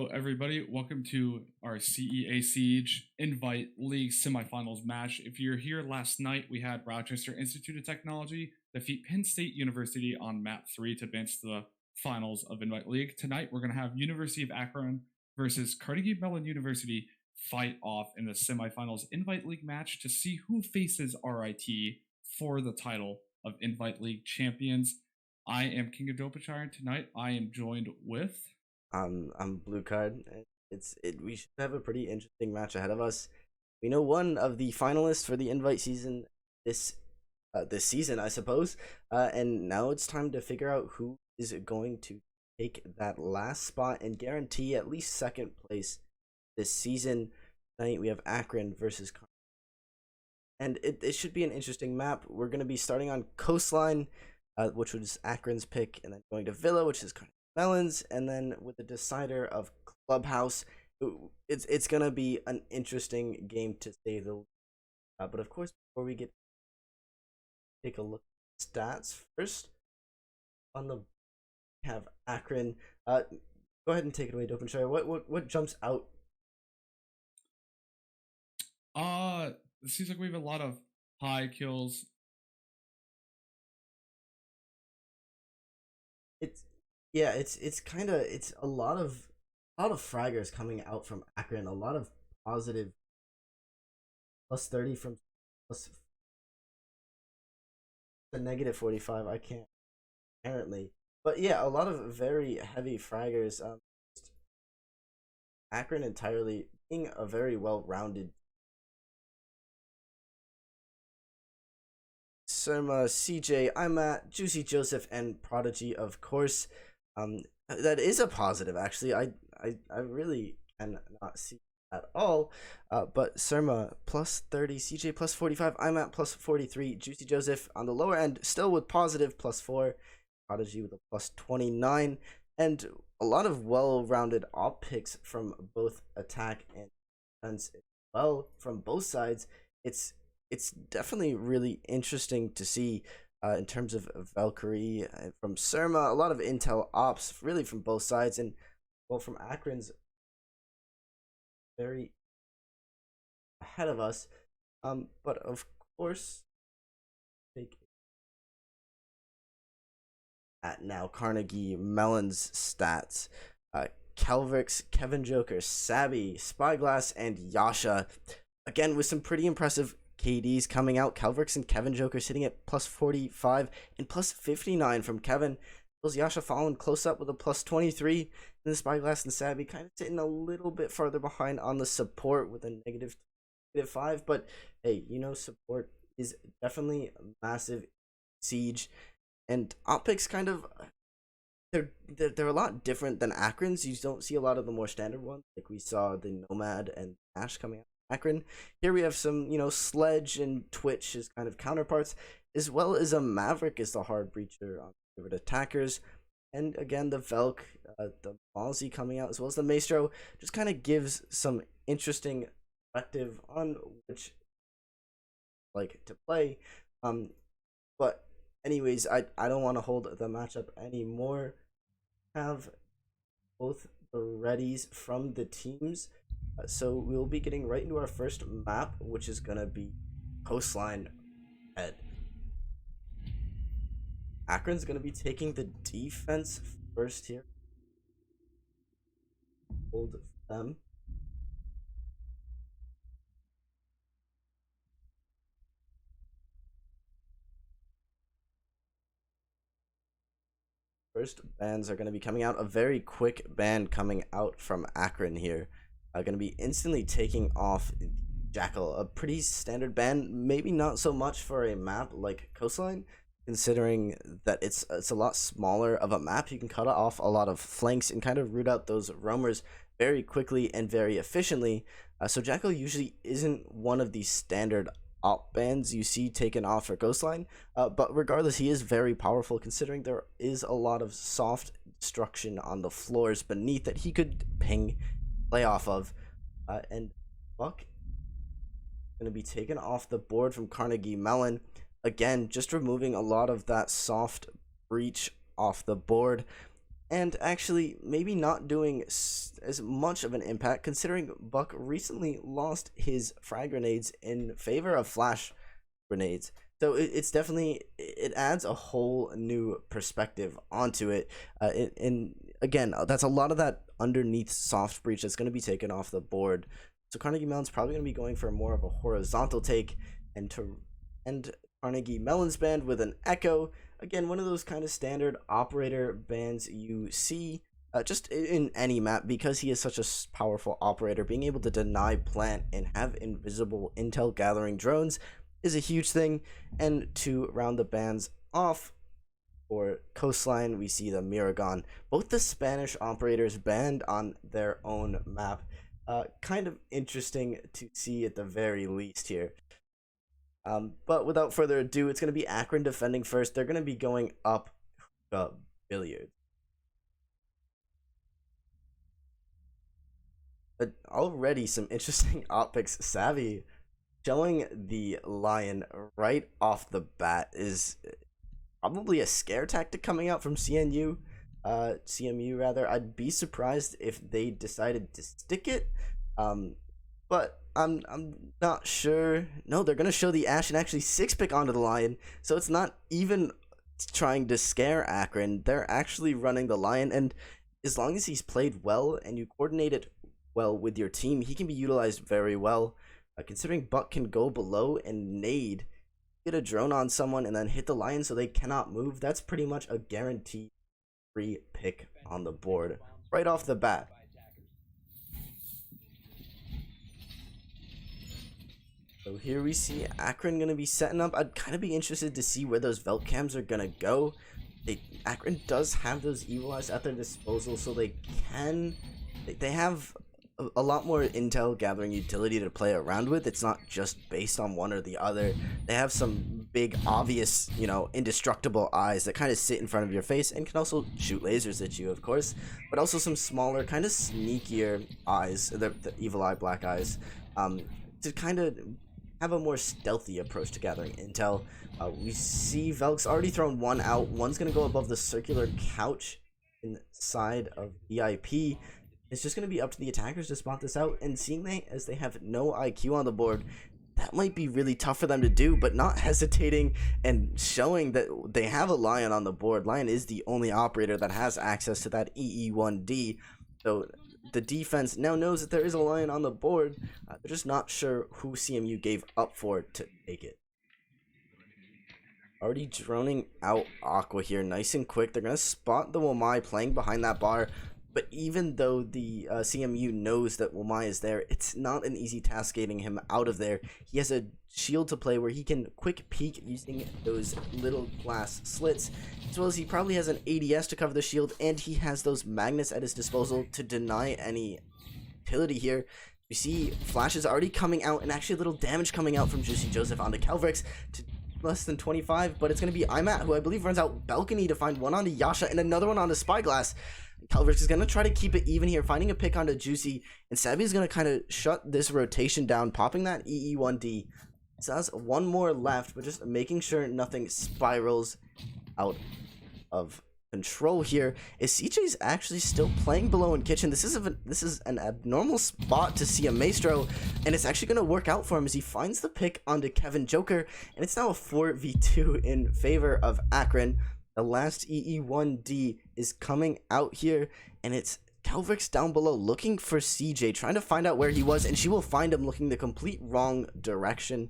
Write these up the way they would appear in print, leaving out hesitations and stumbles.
Hello, everybody. Welcome to our CEA Siege Invite League semifinals match. If you're here last night, we had Rochester Institute of Technology defeat Penn State University on map 3 to advance to the finals of Invite League. Tonight, we're going to have University of Akron versus Carnegie Mellon University fight off in the semifinals Invite League match to see who faces RIT for the title of Invite League champions. I am King of Dopachire, and tonight I am joined with I'm Blue Card. We should have a pretty interesting match ahead of us. We know one of the finalists for the invite season this season, I suppose. And now it's time to figure out who is going to take that last spot and guarantee at least second place this season. Tonight we have Akron versus and it should be an interesting map. We're going to be starting on Coastline, which was Akron's pick, and then going to Villa, which is Mellon's, and then with the decider of Clubhouse. It's gonna be an interesting game to say the least. But of course, before we take a look at stats first, on the have Akron. Go ahead and take it away, Dopenshire. What jumps out? It seems like we have a lot of high kills. It's a lot of fraggers coming out from Akron. A lot of positive plus 30 from plus the negative 45. I can't apparently, but yeah, a lot of very heavy fraggers. Akron entirely being a very well-rounded. Surma, CJ, IMAT, Juicy Joseph, and Prodigy, of course. That is a positive, actually. I really cannot see at all. But Surma plus 30, CJ plus 45, IMAT plus 43, Juicy Joseph on the lower end, still with positive plus 4, Prodigy with a plus 29, and a lot of well-rounded op picks from both attack and defense as well from both sides. It's definitely really interesting to see in terms of Valkyrie from Surma, a lot of intel ops really from both sides, and well, from Akron's very ahead of us. But of course, take at now Carnegie Mellon's stats. Calvrix, Kevin Joker, Sabby, Spyglass, and Yasha. Again, with some pretty impressive KDs coming out. Calvrix and Kevin Joker sitting at plus 45 and plus 59 from Kevin. Those Yasha following close up with a plus 23. And the Spyglass and Sabby kind of sitting a little bit farther behind on the support with a negative 5. But hey, support is definitely a massive siege. And optics kind of they're a lot different than Akron's. You don't see a lot of the more standard ones, like we saw the Nomad and Ash coming out. Akron. Here we have some, Sledge and Twitch as kind of counterparts, as well as a Maverick is the hard breacher on favorite attackers. And again, the Velk, the Mozzie coming out, as well as the Maestro, just kind of gives some interesting perspective on which like to play. But anyways, I don't want to hold the matchup anymore. Have both the readies from the teams. So we'll be getting right into our first map, which is going to be Coastline Head. Akron's going to be taking the defense first here. Hold them. First bans are going to be coming out. A very quick ban coming out from Akron here. Going to be instantly taking off Jackal, a pretty standard ban, maybe not so much for a map like Coastline, considering that it's a lot smaller of a map. You can cut off a lot of flanks and kind of root out those roamers very quickly and very efficiently. So Jackal usually isn't one of these standard op bans you see taken off for Coastline, but regardless, he is very powerful considering there is a lot of soft destruction on the floors beneath that he could ping play off of, and Buck going to be taken off the board from Carnegie Mellon. Again, just removing a lot of that soft breach off the board. and actually maybe not doing as much of an impact considering Buck recently lost his frag grenades in favor of flash grenades. So it's definitely, it adds a whole new perspective onto it. And again, that's a lot of that underneath soft breach that's going to be taken off the board. So Carnegie Mellon's probably going to be going for more of a horizontal take, and to end Carnegie Mellon's band with an echo. Again, one of those kind of standard operator bands you see just in any map, because he is such a powerful operator. Being able to deny plant and have invisible intel gathering drones is a huge thing. And to round the bands off, for coastline, we see the Miragon. Both the Spanish operators banned on their own map. Kind of interesting to see at the very least here. But without further ado, it's going to be Akron defending first. They're going to be going up billiard. But already some interesting optics. Savvy showing the lion right off the bat is probably a scare tactic coming out from CMU rather. I'd be surprised if they decided to stick it. But I'm not sure. No, they're gonna show the Ash and actually 6-pick onto the lion. So it's not even trying to scare Akron. They're actually running the lion, and as long as he's played well and you coordinate it well with your team, he can be utilized very well. Considering Buck can go below and nade, get a drone on someone, and then hit the lion so they cannot move, that's pretty much a guaranteed free pick on the board right off the bat. So here we see Akron going to be setting up. I'd kind of be interested to see where those Velt cams are going to go. Akron does have those Evil Eyes at their disposal, so they have a lot more intel gathering utility to play around with. It's not just based on one or the other. They have some big, obvious, indestructible eyes that kind of sit in front of your face and can also shoot lasers at you, of course, but also some smaller, kind of sneakier eyes, the evil eye black eyes, to kind of have a more stealthy approach to gathering intel. We see Velk's already thrown one out. One's going to go above the circular couch inside of VIP. It's just going to be up to the attackers to spot this out, and seeing as they have no IQ on the board, that might be really tough for them to do, but not hesitating and showing that they have a Lion on the board. Lion is the only operator that has access to that EE1D, so the defense now knows that there is a Lion on the board. They're just not sure who CMU gave up for to take it. Already droning out Aqua here, nice and quick. They're going to spot the Wamai playing behind that bar. But even though the CMU knows that Wamai is there, it's not an easy task getting him out of there. He has a shield to play where he can quick peek using those little glass slits, as well as he probably has an ADS to cover the shield, and he has those magnets at his disposal to deny any utility here. You see flashes already coming out, and actually a little damage coming out from Juicy Joseph onto Calvrix to less than 25, but it's going to be Imat, who I believe runs out balcony to find one onto Yasha and another one onto Spyglass. Calvrix is going to try to keep it even here, finding a pick onto Juicy, and Savvy is going to kind of shut this rotation down, popping that EE1D. So that's one more left, but just making sure nothing spirals out of control here. Is CJ's actually still playing below in kitchen? This is an abnormal spot to see a Maestro, and it's actually going to work out for him as he finds the pick onto Kevin Joker, and it's now a 4v2 in favor of Akron. The last EE1D is coming out here, and it's Calvrix down below looking for CJ, trying to find out where he was, and she will find him looking the complete wrong direction.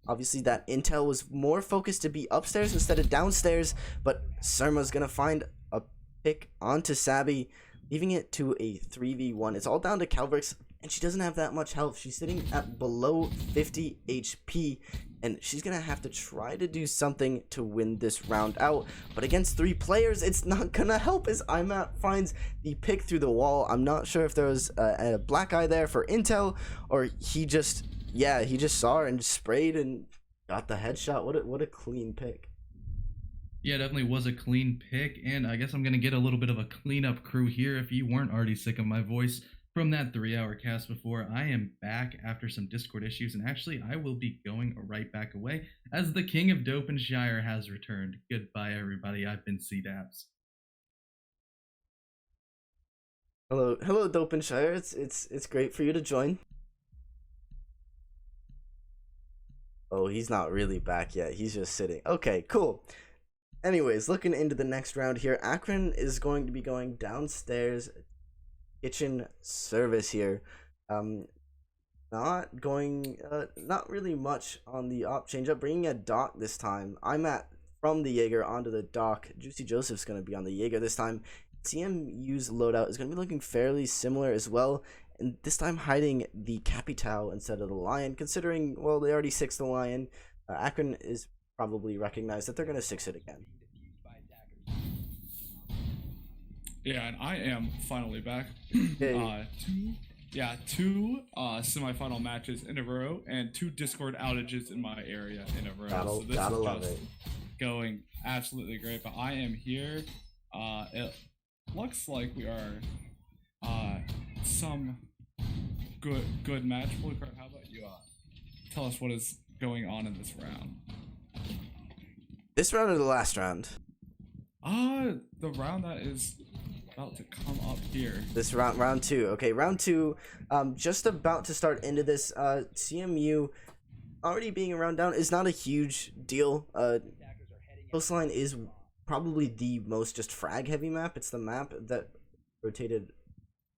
Obviously, that intel was more focused to be upstairs instead of downstairs, but Surma's going to find a pick onto Sabby, leaving it to a 3v1. It's all down to Calvrix, and she doesn't have that much health. She's sitting at below 50 HP, and she's going to have to try to do something to win this round out. But against 3 players, it's not going to help as Imat finds the pick through the wall. I'm not sure if there was a black eye there for intel, or he just saw her and sprayed and got the headshot. What a clean pick. Yeah, definitely was a clean pick, and I guess I'm going to get a little bit of a cleanup crew here if you weren't already sick of my voice from that 3-hour cast before. I am back after some Discord issues, and actually I will be going right back away as the King of Dopenshire has returned. Goodbye, everybody. I've been C-Daps. Hello, Dopenshire. It's great for you to join. Oh, he's not really back yet. He's just sitting. Okay, cool. Anyways, looking into the next round here, Akron is going to be going downstairs kitchen service here. Um, not really much on the op change up, bringing a dock this time. I'm at from the Jaeger onto the dock. Juicy Joseph's going to be on the Jaeger this time. CMU's loadout is going to be looking fairly similar as well, and this time hiding the Capitao instead of the Lion, considering, well, they already 6'd the Lion. Akron is probably recognized that they're going to 6 it again. Yeah, and I am finally back. Hey. Two semifinal matches in a row and 2 Discord outages in my area in a row. Gotta love it. Going absolutely great, but I am here. It looks like we are some good match. Blue Card, how about you tell us what is going on in this round? This round or the last round? The round that is about to come up here. This round 2. Okay, round 2, just about to start into this. CMU already being a round down is not a huge deal. Coastline is probably the most just frag heavy map. It's the map that rotated.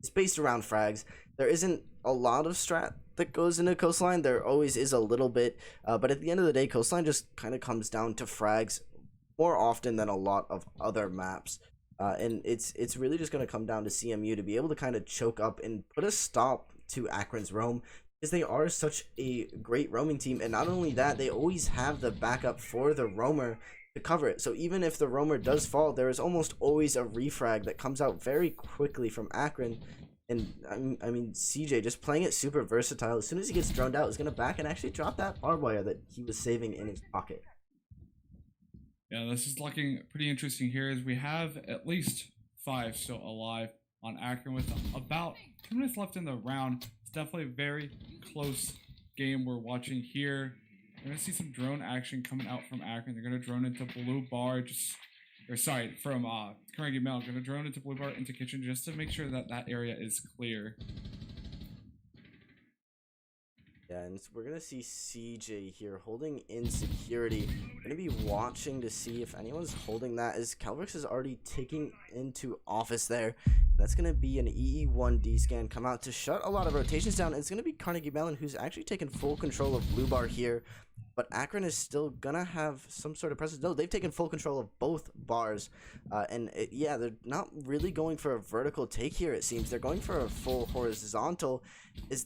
It's based around frags. There isn't a lot of strat that goes into Coastline. There always is a little bit, but at the end of the day, Coastline just kind of comes down to frags more often than a lot of other maps. And it's really just going to come down to CMU to be able to kind of choke up and put a stop to Akron's roam, because they are such a great roaming team. And not only that, they always have the backup for the roamer to cover it. So even if the roamer does fall, there is almost always a refrag that comes out very quickly from Akron. And I mean, CJ just playing it super versatile. As soon as he gets droned out, is going to back and actually drop that barbed wire that he was saving in his pocket. Yeah, this is looking pretty interesting here, as we have at least 5 still alive on Akron with about 2 minutes left in the round. It's definitely a very close game we're watching here. We're going to see some drone action coming out from Akron. They're going to drone into Blue Bar, from Carnegie Mellon. Going to drone into Blue Bar into Kitchen just to make sure that that area is clear. Yeah, and we're going to see CJ here holding in security. We're going to be watching to see if anyone's holding that, as Calvix is already taking into office there. That's going to be an EE1D scan come out to shut a lot of rotations down. And it's going to be Carnegie Mellon who's actually taken full control of Blue Bar here. But Akron is still going to have some sort of presence. No, they've taken full control of both bars. Yeah, they're not really going for a vertical take here, it seems. They're going for a full horizontal.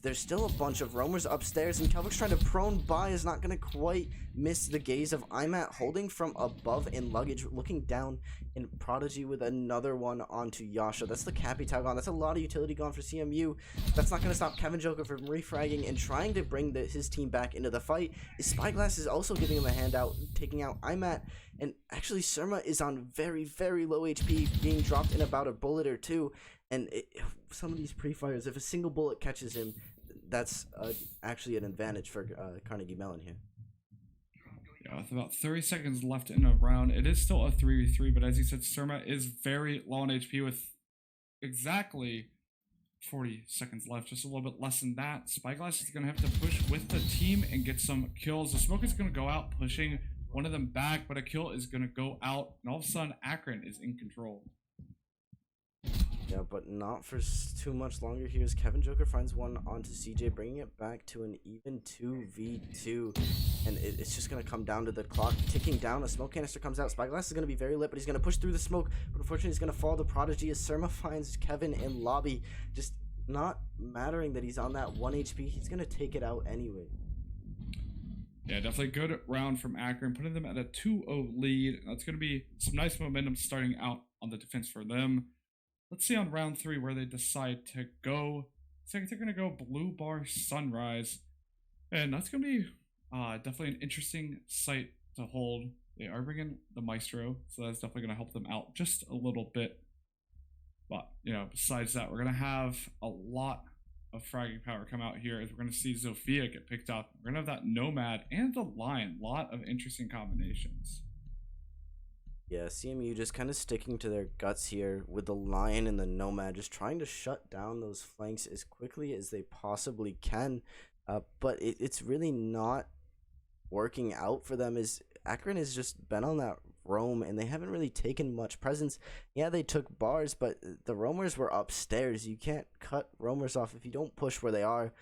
There's still a bunch of roamers upstairs, and Calvix trying to prone by is not going to quite miss the gaze of Imat, holding from above in luggage, looking down in Prodigy with another one onto Yasha. That's the Capitao gone. That's a lot of utility gone for CMU. That's not going to stop Kevin Joker from refragging and trying to bring his team back into the fight. Spyglass is also giving him a handout, taking out Imat, and actually Surma is on very, very low HP, being dropped in about a bullet or two. And some of these pre-fires, if a single bullet catches him, that's actually an advantage for Carnegie Mellon here. Yeah, with about 30 seconds left in a round, it is still a 3v3, but as you said, Surma is very low on HP with exactly 40 seconds left, just a little bit less than that. Spyglass is going to have to push with the team and get some kills. The smoke is going to go out, pushing one of them back, but a kill is going to go out, and all of a sudden, Akron is in control. Yeah, but not for too much longer here, as Kevin Joker finds one onto CJ, bringing it back to an even 2v2. And it's just going to come down to the clock ticking down. A smoke canister comes out. Spyglass is going to be very lit, but he's going to push through the smoke. But unfortunately, he's going to fall to Prodigy as Surma finds Kevin in lobby. Just not mattering that he's on that 1 HP. He's going to take it out anyway. Yeah, definitely good round from Akron, putting them at a 2-0 lead. That's going to be some nice momentum starting out on the defense for them. Let's see on round 3 where they decide to go. I think they're going to go Blue Bar Sunrise. And that's going to be definitely an interesting site to hold. They are bringing the Maestro, so that's definitely going to help them out just a little bit. But, besides that, we're going to have a lot of fragging power come out here, as we're going to see Zofia get picked up. We're going to have that Nomad and the Lion. A lot of interesting combinations. Yeah, CMU just kind of sticking to their guts here with the Lion and the Nomad, just trying to shut down those flanks as quickly as they possibly can. But it's really not working out for them, as Akron has just been on that roam and they haven't really taken much presence. Yeah, they took bars, but the roamers were upstairs. You can't cut roamers off if you don't push where they are.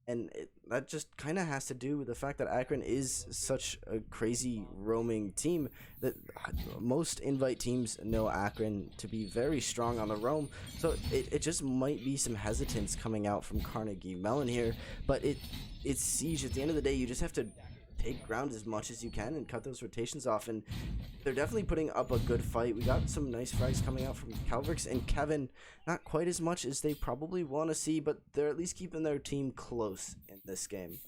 And that just kind of has to do with the fact that Akron is such a crazy roaming team that most invite teams know Akron to be very strong on the roam. So it just might be some hesitance coming out from Carnegie Mellon here, but it's Siege. At the end of the day, you just have to take ground as much as you can and cut those rotations off, and they're definitely putting up a good fight. We got some nice frags coming out from Calvrix and Kevin, not quite as much as they probably want to see, but they're at least keeping their team close in this game.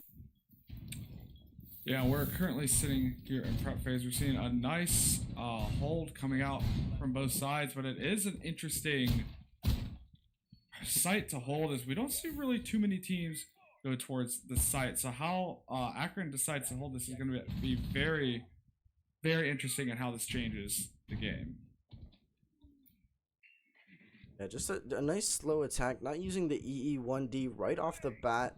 Yeah, we're currently sitting here in prep phase. We're seeing a nice hold coming out from both sides, but it is an interesting site to hold, as we don't see really too many teams go towards the site. So how Akron decides to hold this is going to be very, very interesting in how this changes the game. Yeah, just a nice slow attack, not using the EE1D right off the bat.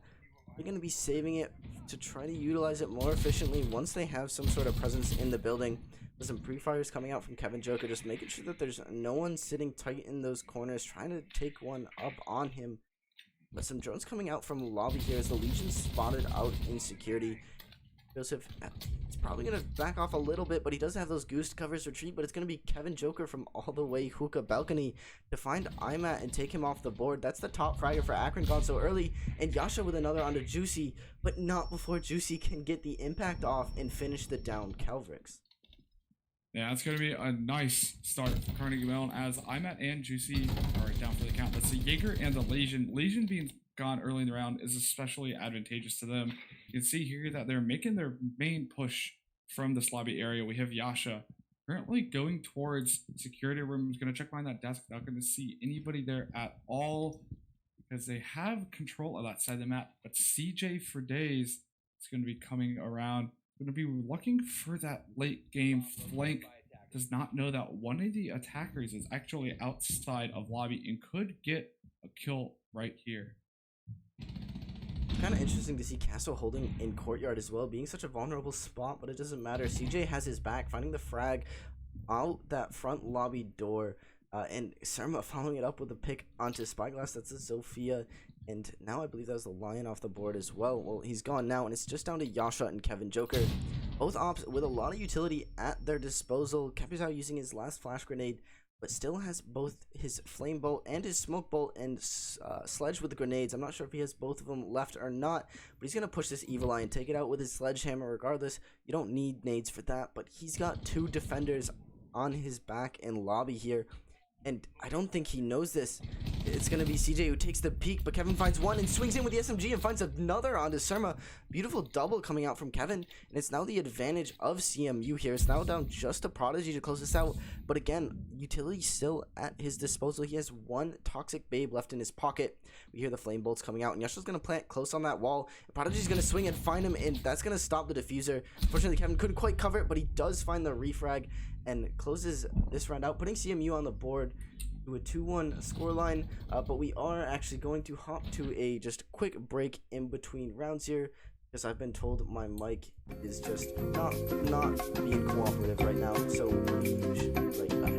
They're going to be saving it to try to utilize it more efficiently once they have some sort of presence in the building. There's some pre-fires coming out from Kevin Joker, just making sure that there's no one sitting tight in those corners, trying to take one up on him. But some drones coming out from lobby here as the Legion spotted out in security. Joseph is probably going to back off a little bit, but he does have those goose covers retreat, but it's going to be Kevin Joker from all the way hookah balcony to find Imat and take him off the board. That's the top fragger for Akron, gone so early, and Yasha with another onto Juicy, but not before Juicy can get the impact off and finish the down Calvrix. Yeah, it's going to be a nice start for Carnegie Mellon, as Imat and Juicy are down for the count. Let's see, Jaeger and the Legion. Legion being gone early in the round is especially advantageous to them. You can see here that they're making their main push from this lobby area. We have Yasha currently going towards security room. He's going to check behind that desk, not going to see anybody there at all, because they have control of that side of the map. But CJ for days is going to be coming around. Going to be looking for that late game flank. Does not know that one of the attackers is actually outside of lobby and could get a kill right here. Kind of interesting to see Castle holding in courtyard as well, being such a vulnerable spot, but it doesn't matter. CJ has his back, finding the frag out that front lobby door, and Surma following it up with a pick onto Spyglass. That's a Zofia, and now I believe that was the Lion off the board as well. Well, he's gone now, and it's just down to Yasha and Kevin Joker. Both ops with a lot of utility at their disposal. Capuzao using his last flash grenade, but still has both his flame bolt and his smoke bolt and sledge with the grenades. I'm not sure if he has both of them left or not, but he's going to push this Evil Eye and take it out with his sledgehammer regardless. You don't need nades for that, but he's got two defenders on his back in lobby here, and I don't think he knows this. It's going to be CJ who takes the peek, but Kevin finds one and swings in with the SMG and finds another onto Surma. Beautiful double coming out from Kevin, and it's now the advantage of CMU here. It's now down just to Prodigy to close this out, but again, utility still at his disposal. He has one Toxic Babe left in his pocket. We hear the flame bolts coming out, and Yasha's going to plant close on that wall. Prodigy's going to swing and find him, and that's going to stop the diffuser. Unfortunately, Kevin couldn't quite cover it, but he does find the refrag and closes this round out, putting CMU on the board to a 2-1 scoreline. But we are actually going to hop to a just quick break in between rounds here, because I've been told my mic is just not being cooperative right now, so we should be right back.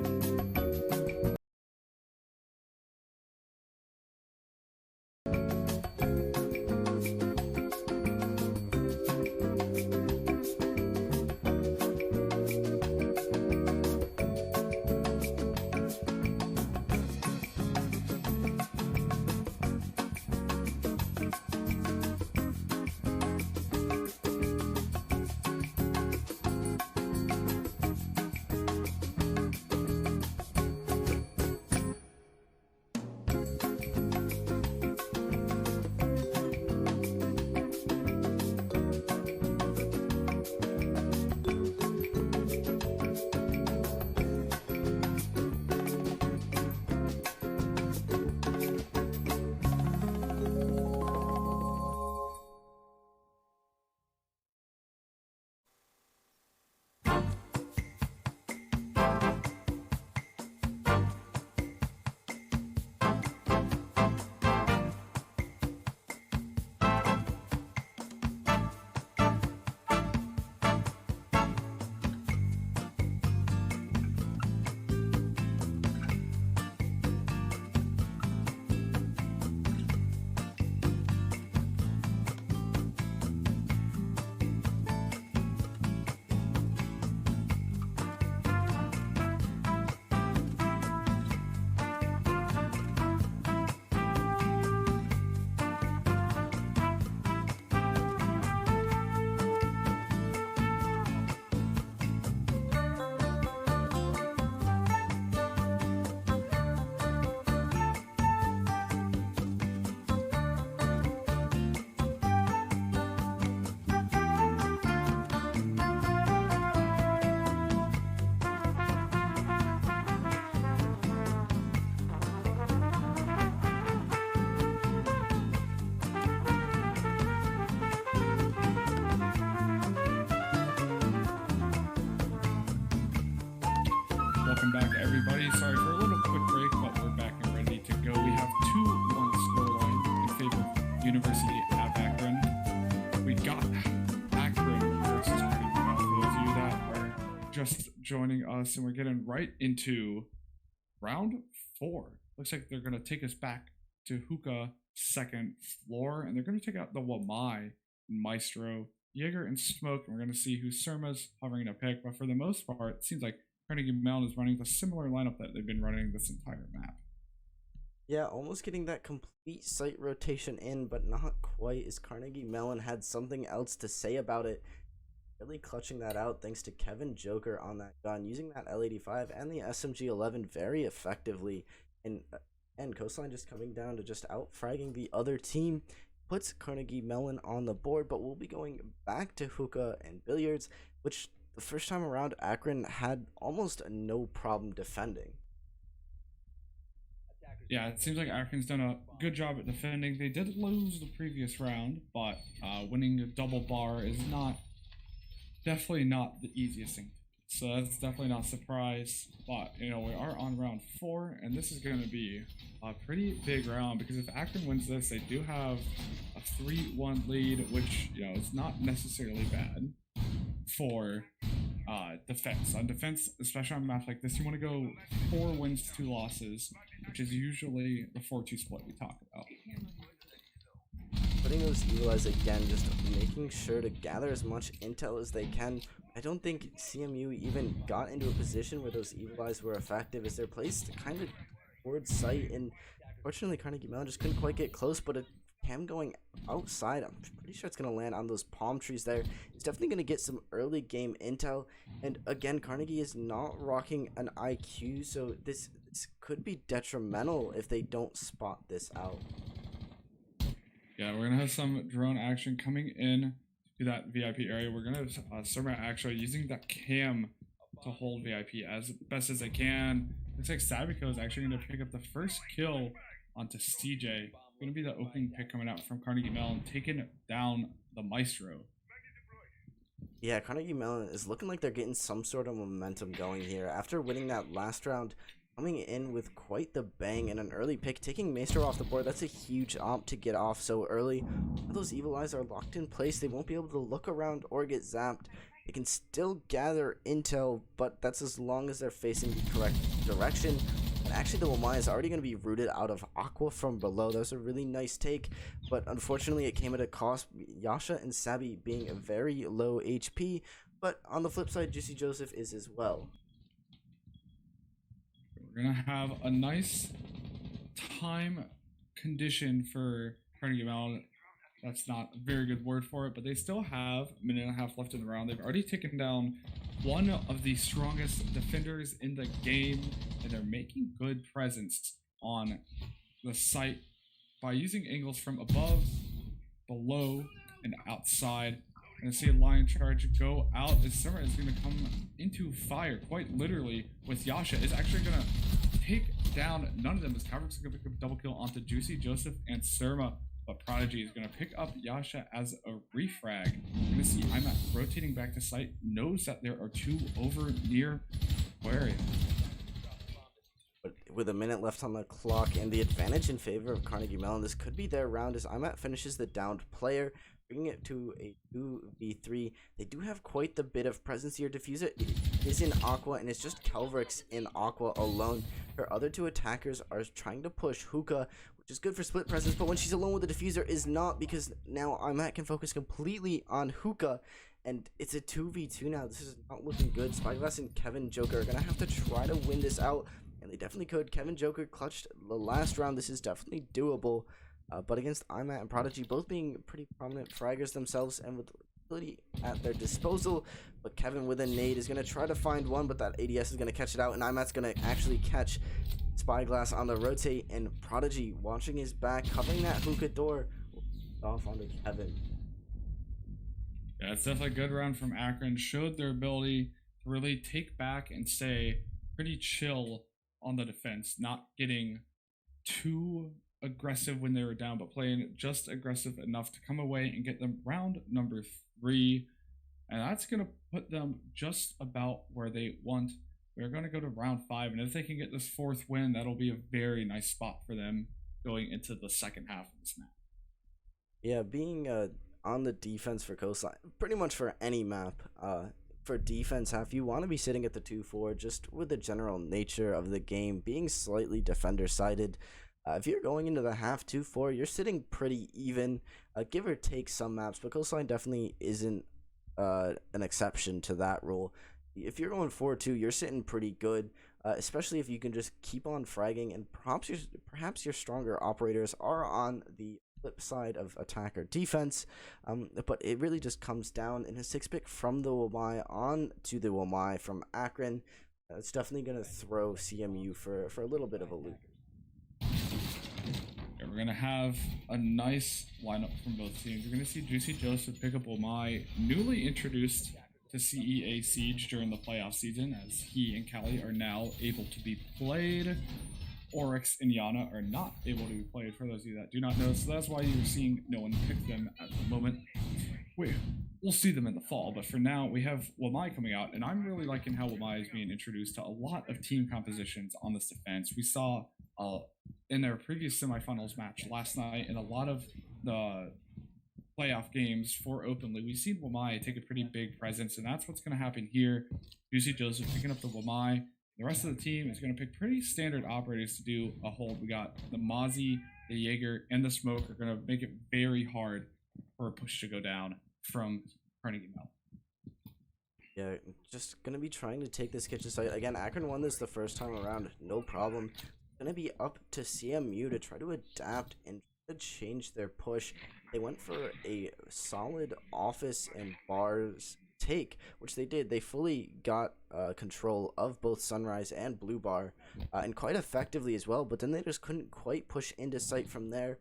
just joining us, and we're getting right into round 4. Looks like they're gonna take us back to Hookah second floor, and they're gonna take out the Wamai, Maestro, Jaeger, and Smoke. And we're gonna see who Surma's hovering to pick, but for the most part, it seems like Carnegie Mellon is running the similar lineup that they've been running this entire map. Yeah, almost getting that complete site rotation in, but not quite, as Carnegie Mellon had something else to say about it. Really clutching that out thanks to Kevin Joker on that gun, using that L85 and the SMG-11 very effectively. And Coastline just coming down to just out-fragging the other team puts Carnegie Mellon on the board, but we'll be going back to Hookah and Billiards, which the first time around Akron had almost no problem defending. Yeah, it seems like Akron's done a good job at defending. They did lose the previous round, but winning a double bar is definitely not the easiest thing. So that's definitely not a surprise. But, we are on round 4, and this is going to be a pretty big round, because if Akron wins this, they do have a 3-1 lead, which, is not necessarily bad for defense. On defense, especially on maps like this, you want to go 4 wins, 2 losses, which is usually the 4-2 split we talk about. Putting those evil eyes again, just making sure to gather as much intel as they can. I don't think CMU even got into a position where those evil eyes were effective, as they're placed kind of towards sight, and fortunately Carnegie Mellon just couldn't quite get close, but a cam going outside, I'm pretty sure it's going to land on those palm trees there. It's definitely going to get some early game intel, and again, Carnegie is not rocking an IQ, so this could be detrimental if they don't spot this out. Yeah, we're going to have some drone action coming in to that VIP area. We're going to Surma actually using that cam to hold VIP as best as they can. Looks like Sabico is actually going to pick up the first kill onto CJ. Going to be the opening pick coming out from Carnegie Mellon, taking down the Maestro. Yeah, Carnegie Mellon is looking like they're getting some sort of momentum going here. After winning that last round, coming in with quite the bang and an early pick, taking Maestro off the board. That's a huge op to get off so early. Those evil eyes are locked in place. They won't be able to look around or get zapped. They can still gather intel, but that's as long as they're facing the correct direction. And actually, the Wamai is already going to be rooted out of Aqua from below. That was a really nice take, but unfortunately, it came at a cost. Yasha and Sabi being a very low HP, but on the flip side, Juicy Joseph is as well. We're going to have a nice time condition for Carnegie Mellon. That's not a very good word for it, but they still have a minute and a half left in the round. They've already taken down one of the strongest defenders in the game, and they're making good presence on the site by using angles from above, below, and outside. And see a line charge go out as Summer is going to come into fire, quite literally, with Yasha. Is actually going to take down none of them, as Cavric's going to pick up a double kill onto Juicy Joseph and Surma. But Prodigy is going to pick up Yasha as a refrag. We're going to see IMAT rotating back to site, knows that there are 2 over near Aquarium. But with a minute left on the clock and the advantage in favor of Carnegie Mellon, this could be their round as IMAT finishes the downed player, bringing it to a 2v3. They do have quite the bit of presence here. Diffuser is in Aqua, and it's just Calvrix in Aqua alone. Her other 2 attackers are trying to push Hookah, which is good for split presence, but when she's alone with the Diffuser is not, because now IMAT can focus completely on Hookah, and it's a 2v2 now. This is not looking good. Spyglass and Kevin Joker are going to have to try to win this out, and they definitely could. Kevin Joker clutched the last round. This is definitely doable. But against IMAT and Prodigy, both being pretty prominent fraggers themselves and with ability at their disposal. But Kevin with a nade is going to try to find one, but that ADS is going to catch it out, and IMAT's going to actually catch Spyglass on the rotate, and Prodigy watching his back, covering that hookah door off onto Kevin. Yeah, it's definitely a good round from Akron. Showed their ability to really take back and stay pretty chill on the defense, not getting too aggressive when they were down, but playing just aggressive enough to come away and get them round number 3, and that's going to put them just about where they want. We're going to go to round 5, and if they can get this 4th win, that'll be a very nice spot for them going into the second half of this map. Yeah, being on the defense for Coastline, pretty much for any map, for defense half, you want to be sitting at the 2-4 just with the general nature of the game being slightly defender sided. If you're going into the half 2-4, you're sitting pretty even, give or take some maps, but Coastline definitely isn't an exception to that rule. If you're going 4-2, you're sitting pretty good, especially if you can just keep on fragging, and perhaps your stronger operators are on the flip side of attack or defense. But it really just comes down in a 6-pick from the Wamai on to the Wamai from Akron. It's definitely going to throw CMU for a little bit of a loop. We're going to have a nice lineup from both teams. We're going to see Juicy Joseph pick up Wamai, newly introduced to CEA Siege during the playoff season, as he and Callie are now able to be played. Oryx and Yana are not able to be played, for those of you that do not know, so that's why you're seeing no one pick them at the moment. We'll see them in the fall, but for now, we have Wamai coming out, and I'm really liking how Wamai is being introduced to a lot of team compositions on this defense. We saw in their previous semifinals match last night, in a lot of the playoff games for Openly, we've seen Wamai take a pretty big presence, and that's what's going to happen here. Juicy Joseph picking up the Wamai. The rest of the team is going to pick pretty standard operators to do a hold. We got the Mozzie, the Jaeger, and the Smoke are going to make it very hard for a push to go down from Carnegie Mellon. Yeah, just going to be trying to take this kitchen site. Again, Akron won this the first time around, no problem. Going to be up to CMU to try to adapt and to change their push. They went for a solid office and bars take, which they did. They fully got control of both Sunrise and Blue Bar, and quite effectively as well, but then they just couldn't quite push into sight from there.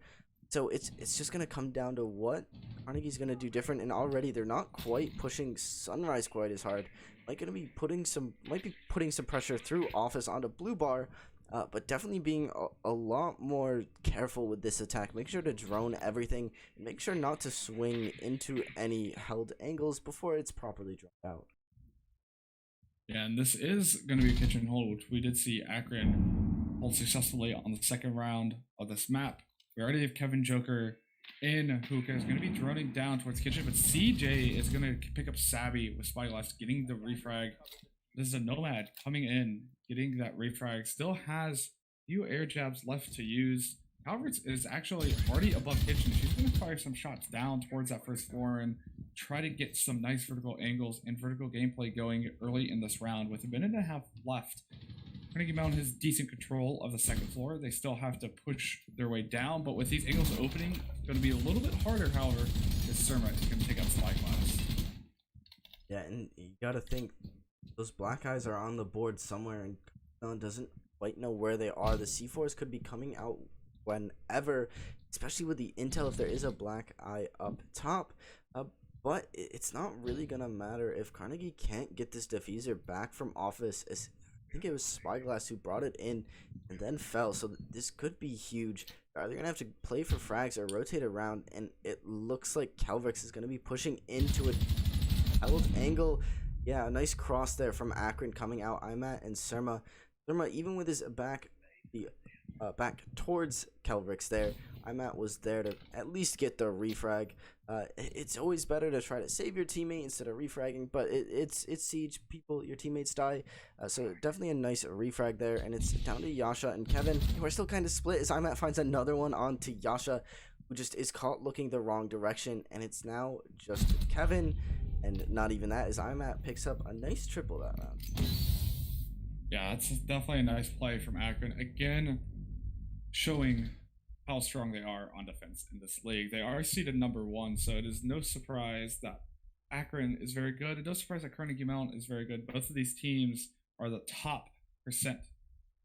So it's just going to come down to what Carnegie's going to do different, and already they're not quite pushing Sunrise quite as hard. Might be putting some pressure through office onto Blue Bar, but definitely being a lot more careful with this attack. Make sure to drone everything, and make sure not to swing into any held angles before it's properly dropped out. Yeah, and this is going to be a kitchen hold, which we did see Akron hold successfully on the second round of this map. We already have Kevin Joker in Hookah is going to be droning down towards kitchen, but CJ is going to pick up Sabby with Spyglass, getting the refrag. This is a Nomad coming in, getting that refrag. Still has few air jabs left to use. Calvert's is actually already above kitchen. She's going to fire some shots down towards that first floor and try to get some nice vertical angles and vertical gameplay going early in this round. With a minute and a half left, Carnegie Mellon has decent control of the second floor. They still have to push their way down, but with these angles opening, it's going to be a little bit harder, however, as Surma is going to take out Spyglass. Yeah, and you got to think, those black eyes are on the board somewhere, and Mellon doesn't quite know where they are. The C4s could be coming out whenever, especially with the intel if there is a black eye up top. But it's not really going to matter if Carnegie can't get this diffuser back from office. I think it was Spyglass who brought it in and then fell, so this could be huge. They're going to have to play for frags or rotate around, and it looks like Calvix is going to be pushing into a held angle. Yeah, a nice cross there from Akron coming out. Imat and Surma, even with his back towards Calvix there, Imat was there to at least get the refrag. It's always better to try to save your teammate instead of refragging, but it's Siege, people, your teammates die. So definitely a nice refrag there, and it's down to Yasha and Kevin, who are still kind of split as Imat finds another one onto Yasha, who just is caught looking the wrong direction, and it's now just Kevin. And not even that, as Imat picks up a nice triple that round. Yeah, it's definitely a nice play from Akron. Again, showing how strong they are on defense in this league. They are seeded number 1, so it is no surprise that Akron is very good. It's no surprise that Carnegie Mellon is very good. Both of these teams are the top percent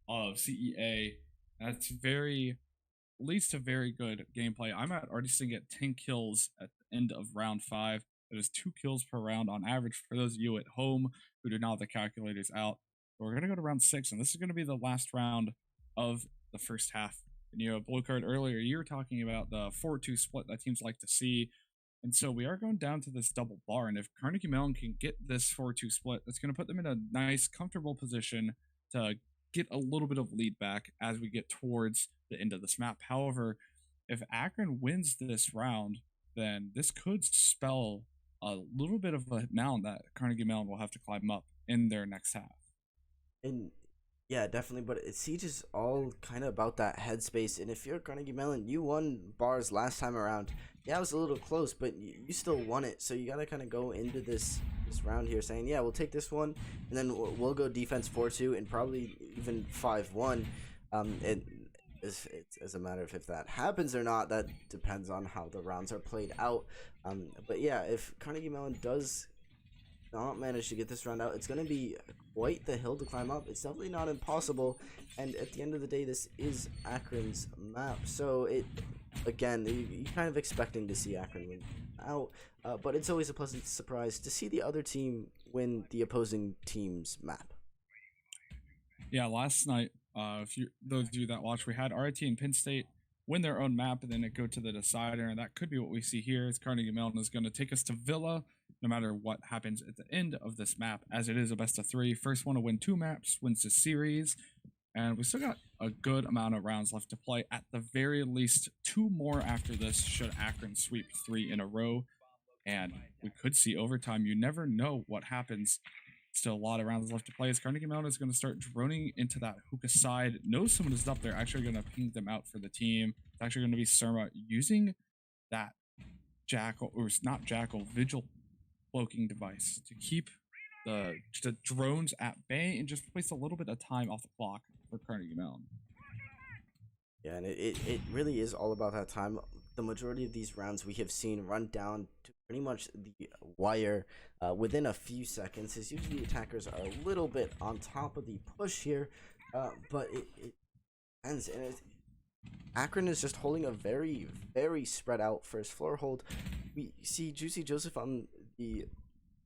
of CEA. That's leads to very good gameplay. I'm already seeing it 10 kills at the end of round 5. That is 2 kills per round on average for those of you at home who do not have the calculators out. We're going to go to round 6, and this is going to be the last round of the first half. And you know, Blue Card, earlier you were talking about the 4-2 split that teams like to see. And so we are going down to this double bar. And if Carnegie Mellon can get this 4-2 split, that's going to put them in a nice, comfortable position to get a little bit of lead back as we get towards the end of this map. However, if Akron wins this round, then this could spell a little bit of a mound that Carnegie Mellon will have to climb up in their next half. And yeah, definitely. But Siege is all kind of about that headspace. And if you're Carnegie Mellon, you won bars last time around. Yeah, it was a little close, but you still won it. So you gotta kind of go into this round here saying, yeah, we'll take this one, and then we'll go defense 4-2 and probably even 5-1. And as a matter of if that happens or not, that depends on how the rounds are played out. But yeah, if Carnegie Mellon does not manage to get this round out, it's going to be quite the hill to climb up. It's definitely not impossible, and at the end of the day, this is Akron's map, so again, you're kind of expecting to see Akron win out, but it's always a pleasant surprise to see the other team win the opposing team's map. Yeah, last night, those of you that watched, we had RIT and Penn State win their own map, and then it go to the decider, and that could be what we see here. As Carnegie Mellon is going to take us to Villa, no matter what happens at the end of this map, as it is a best of 3. First one to win 2 maps wins the series, and we still got a good amount of rounds left to play. At the very least, 2 more after this should Akron sweep 3 in a row, and we could see overtime. You never know what happens. Still a lot of rounds left to play as Carnegie Mellon is going to start droning into that hookah side. Knows someone is up there, actually going to ping them out for the team. It's actually going to be Surma using that Jackal, or not Jackal, Vigil cloaking device to keep the drones at bay and just waste a little bit of time off the clock for Carnegie Mellon. Yeah, and it really is all about that time. The majority of these rounds we have seen run down to pretty much the wire within a few seconds. As usually attackers are a little bit on top of the push here, but it ends. And Akron is just holding a very, very spread out first floor hold. We see Juicy Joseph on the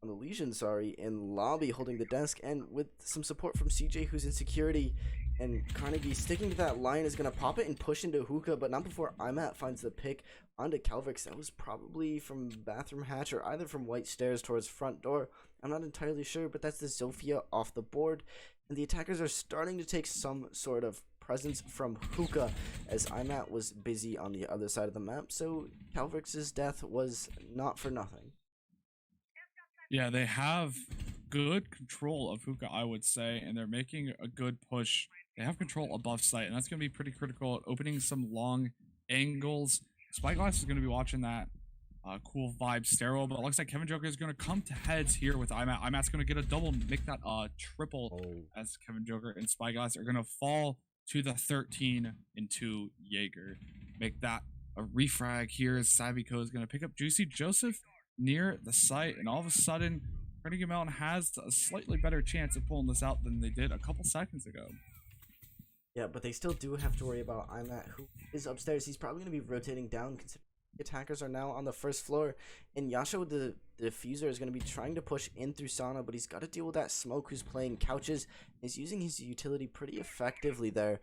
Legion, in lobby holding the desk, and with some support from CJ, who's in security. And Carnegie sticking to that line is going to pop it and push into Hookah, but not before Imat finds the pick onto Calvix. That was probably from bathroom hatch or either from white stairs towards front door. I'm not entirely sure, but that's the Zofia off the board. And the attackers are starting to take some sort of presence from Hookah as Imat was busy on the other side of the map. So Calvix's death was not for nothing. Yeah, they have good control of Hookah, I would say, and they're making a good push. They have control above site, and that's going to be pretty critical at opening some long angles. Spyglass is going to be watching that cool vibe sterile, but it looks like Kevin Joker is going to come to heads here with Imat. Imat's going to get a double, make that triple, as Kevin Joker and Spyglass are going to fall to the 13 into Jaeger. Make that a refrag here as Saviko is going to pick up Juicy Joseph near the site, and all of a sudden, Carnegie Mellon has a slightly better chance of pulling this out than they did a couple seconds ago. Yeah, but they still do have to worry about Imat, who is upstairs. He's probably going to be rotating down, considering the attackers are now on the first floor. And Yasha with the diffuser is going to be trying to push in through Sauna, but he's got to deal with that Smoke who's playing couches. He's using his utility pretty effectively there.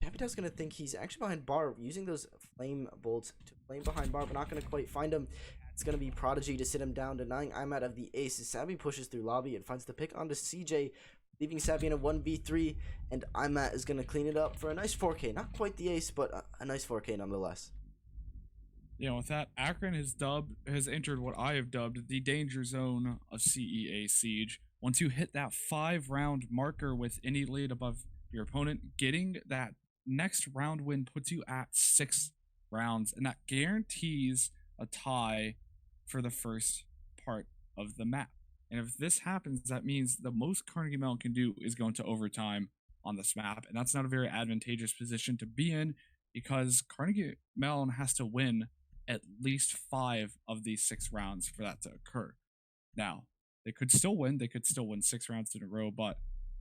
Capita's going to think he's actually behind bar, using those flame bolts to flame behind bar, but not going to quite find him. It's going to be Prodigy to sit him down, denying Imat of the ace. Savvy pushes through lobby and finds the pick onto CJ, leaving Savvy in a 1v3, and Imat is going to clean it up for a nice 4K. Not quite the ace, but a nice 4K nonetheless. Yeah, with that, Akron has entered what I have dubbed the danger zone of CEA Siege. Once you hit that 5-round marker with any lead above your opponent, getting that next round win puts you at 6 rounds, and that guarantees a tie for the first part of the map. And if this happens, that means the most Carnegie Mellon can do is go into overtime on this map, and that's not a very advantageous position to be in, because Carnegie Mellon has to win at least 5 of these 6 rounds for that to occur. Now, they could still win 6 rounds in a row, but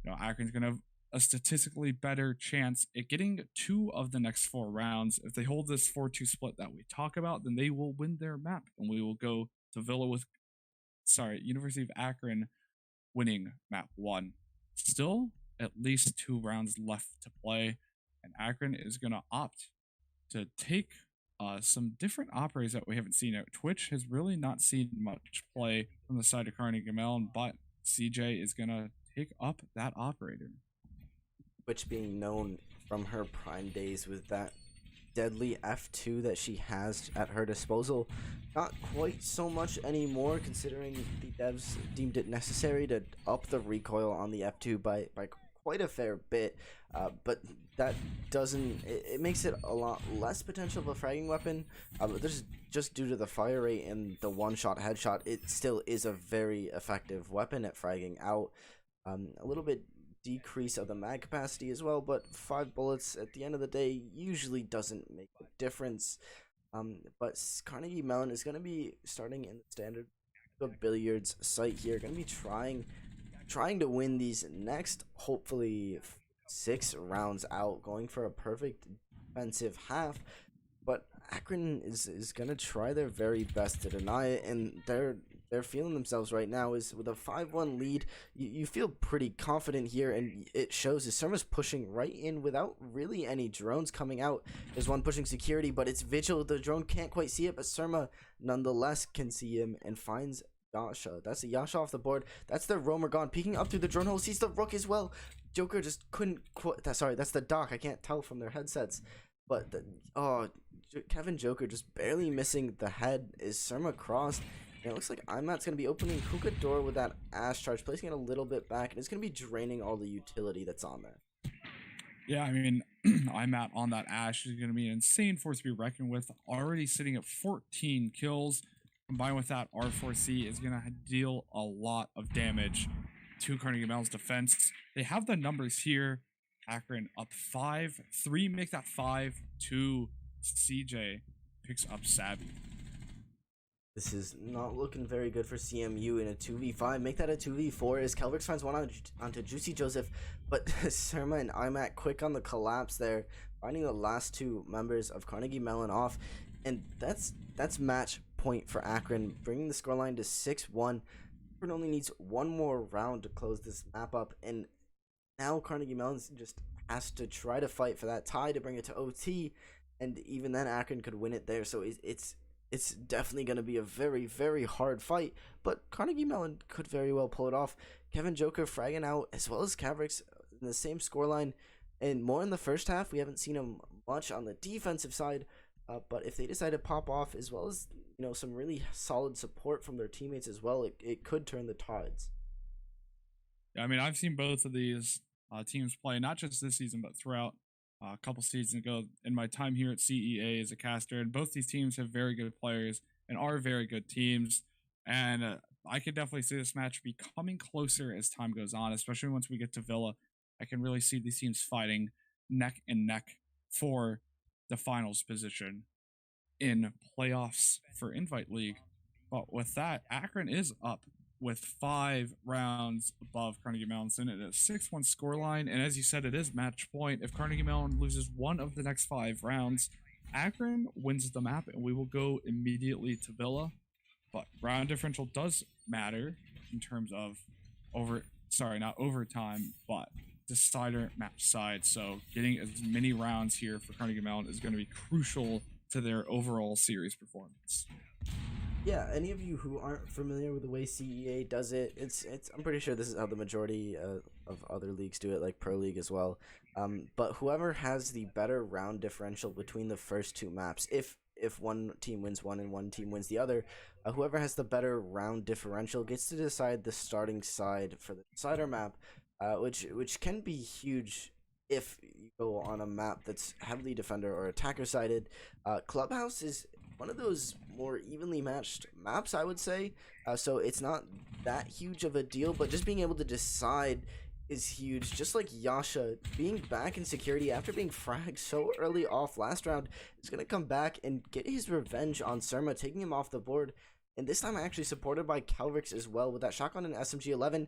Akron's going to have a statistically better chance at getting 2 of the next 4 rounds. If they hold this 4-2 split that we talk about, then they will win their map, and we will go to University of Akron winning map 1. Still at least 2 rounds left to play, and Akron is going to opt to take some different operators that we haven't seen out. Twitch has really not seen much play from the side of Carnegie Mellon, but CJ is going to take up that operator. Which being known from her prime days with that deadly F2 that she has at her disposal. Not quite so much anymore, considering the devs deemed it necessary to up the recoil on the F2 by quite a fair bit, but that doesn't, it makes it a lot less potential of a fragging weapon, but this is just due to the fire rate and the one-shot headshot. It still is a very effective weapon at fragging out. A little bit decrease of the mag capacity as well, but 5 bullets at the end of the day usually doesn't make a difference. But Carnegie Mellon is going to be starting in the standard billiards site here, going to be trying to win these next, hopefully 6 rounds out, going for a perfect defensive half. But Akron is going to try their very best to deny it, and they're feeling themselves right now. Is with a 5-1 lead, you feel pretty confident here, and it shows as Surma's pushing right in without really any drones coming out. There's one pushing security, but it's Vigil. The drone can't quite see it, but Surma nonetheless can see him and finds Yasha. That's a Yasha off the board. That's the Roamer gone, peeking up through the drone hole, sees the Rook as well. Joker just couldn't sorry, that's the Doc. I can't tell from their headsets, but Kevin Joker just barely missing the head is Surma crossed. And it looks like Imat's going to be opening Hookah door with that Ash charge, placing it a little bit back, and it's going to be draining all the utility that's on there. Yeah, I mean, Imat on that Ash is going to be an insane force to be reckoned with. Already sitting at 14 kills. Combined with that, R4C is going to deal a lot of damage to Carnegie Mellon's defense. They have the numbers here. Akron up 5-3, make that 5-2. CJ picks up Savvy. This is not looking very good for CMU in a 2v5. Make that a 2v4 as Kelvix finds one onto Juicy Joseph, but Surma and Imat quick on the collapse there, finding the last 2 members of Carnegie Mellon off, and that's match point for Akron, bringing the scoreline to 6-1. Akron only needs one more round to close this map up, and now Carnegie Mellon just has to try to fight for that tie to bring it to OT, and even then Akron could win it there. So it's definitely going to be a very, very hard fight, but Carnegie Mellon could very well pull it off. Kevin Joker fragging out, as well as Cavrix in the same scoreline, and more in the first half. We haven't seen him much on the defensive side, but if they decide to pop off, as well as some really solid support from their teammates as well, it could turn the tides. Yeah, I mean, I've seen both of these teams play, not just this season, but throughout a couple seasons ago in my time here at CEA as a caster, and both these teams have very good players and are very good teams, and I could definitely see this match becoming closer as time goes on, especially once we get to Villa. I can really see these teams fighting neck and neck for the finals position in playoffs for Invite League. But with that, Akron is up with 5 rounds above Carnegie Mellon, and it is 6-1 scoreline. And as you said, it is match point. If Carnegie Mellon loses one of the next 5 rounds, Akron wins the map, and we will go immediately to Villa. But round differential does matter in terms of not overtime, but decider match side. So getting as many rounds here for Carnegie Mellon is going to be crucial to their overall series performance. Yeah, any of you who aren't familiar with the way CEA does it, it's I'm pretty sure this is how the majority of other leagues do it, like Pro League as well. But whoever has the better round differential between the first 2 maps, if one team wins one and one team wins the other, whoever has the better round differential gets to decide the starting side for the decider map, which can be huge if you go on a map that's heavily defender or attacker sided. Clubhouse is one of those more evenly matched maps, I would say, so it's not that huge of a deal, but just being able to decide is huge. Just like Yasha being back in security after being fragged so early off last round, is going to come back and get his revenge on Surma, taking him off the board. And this time actually supported by Calvrix as well with that shotgun and SMG-11.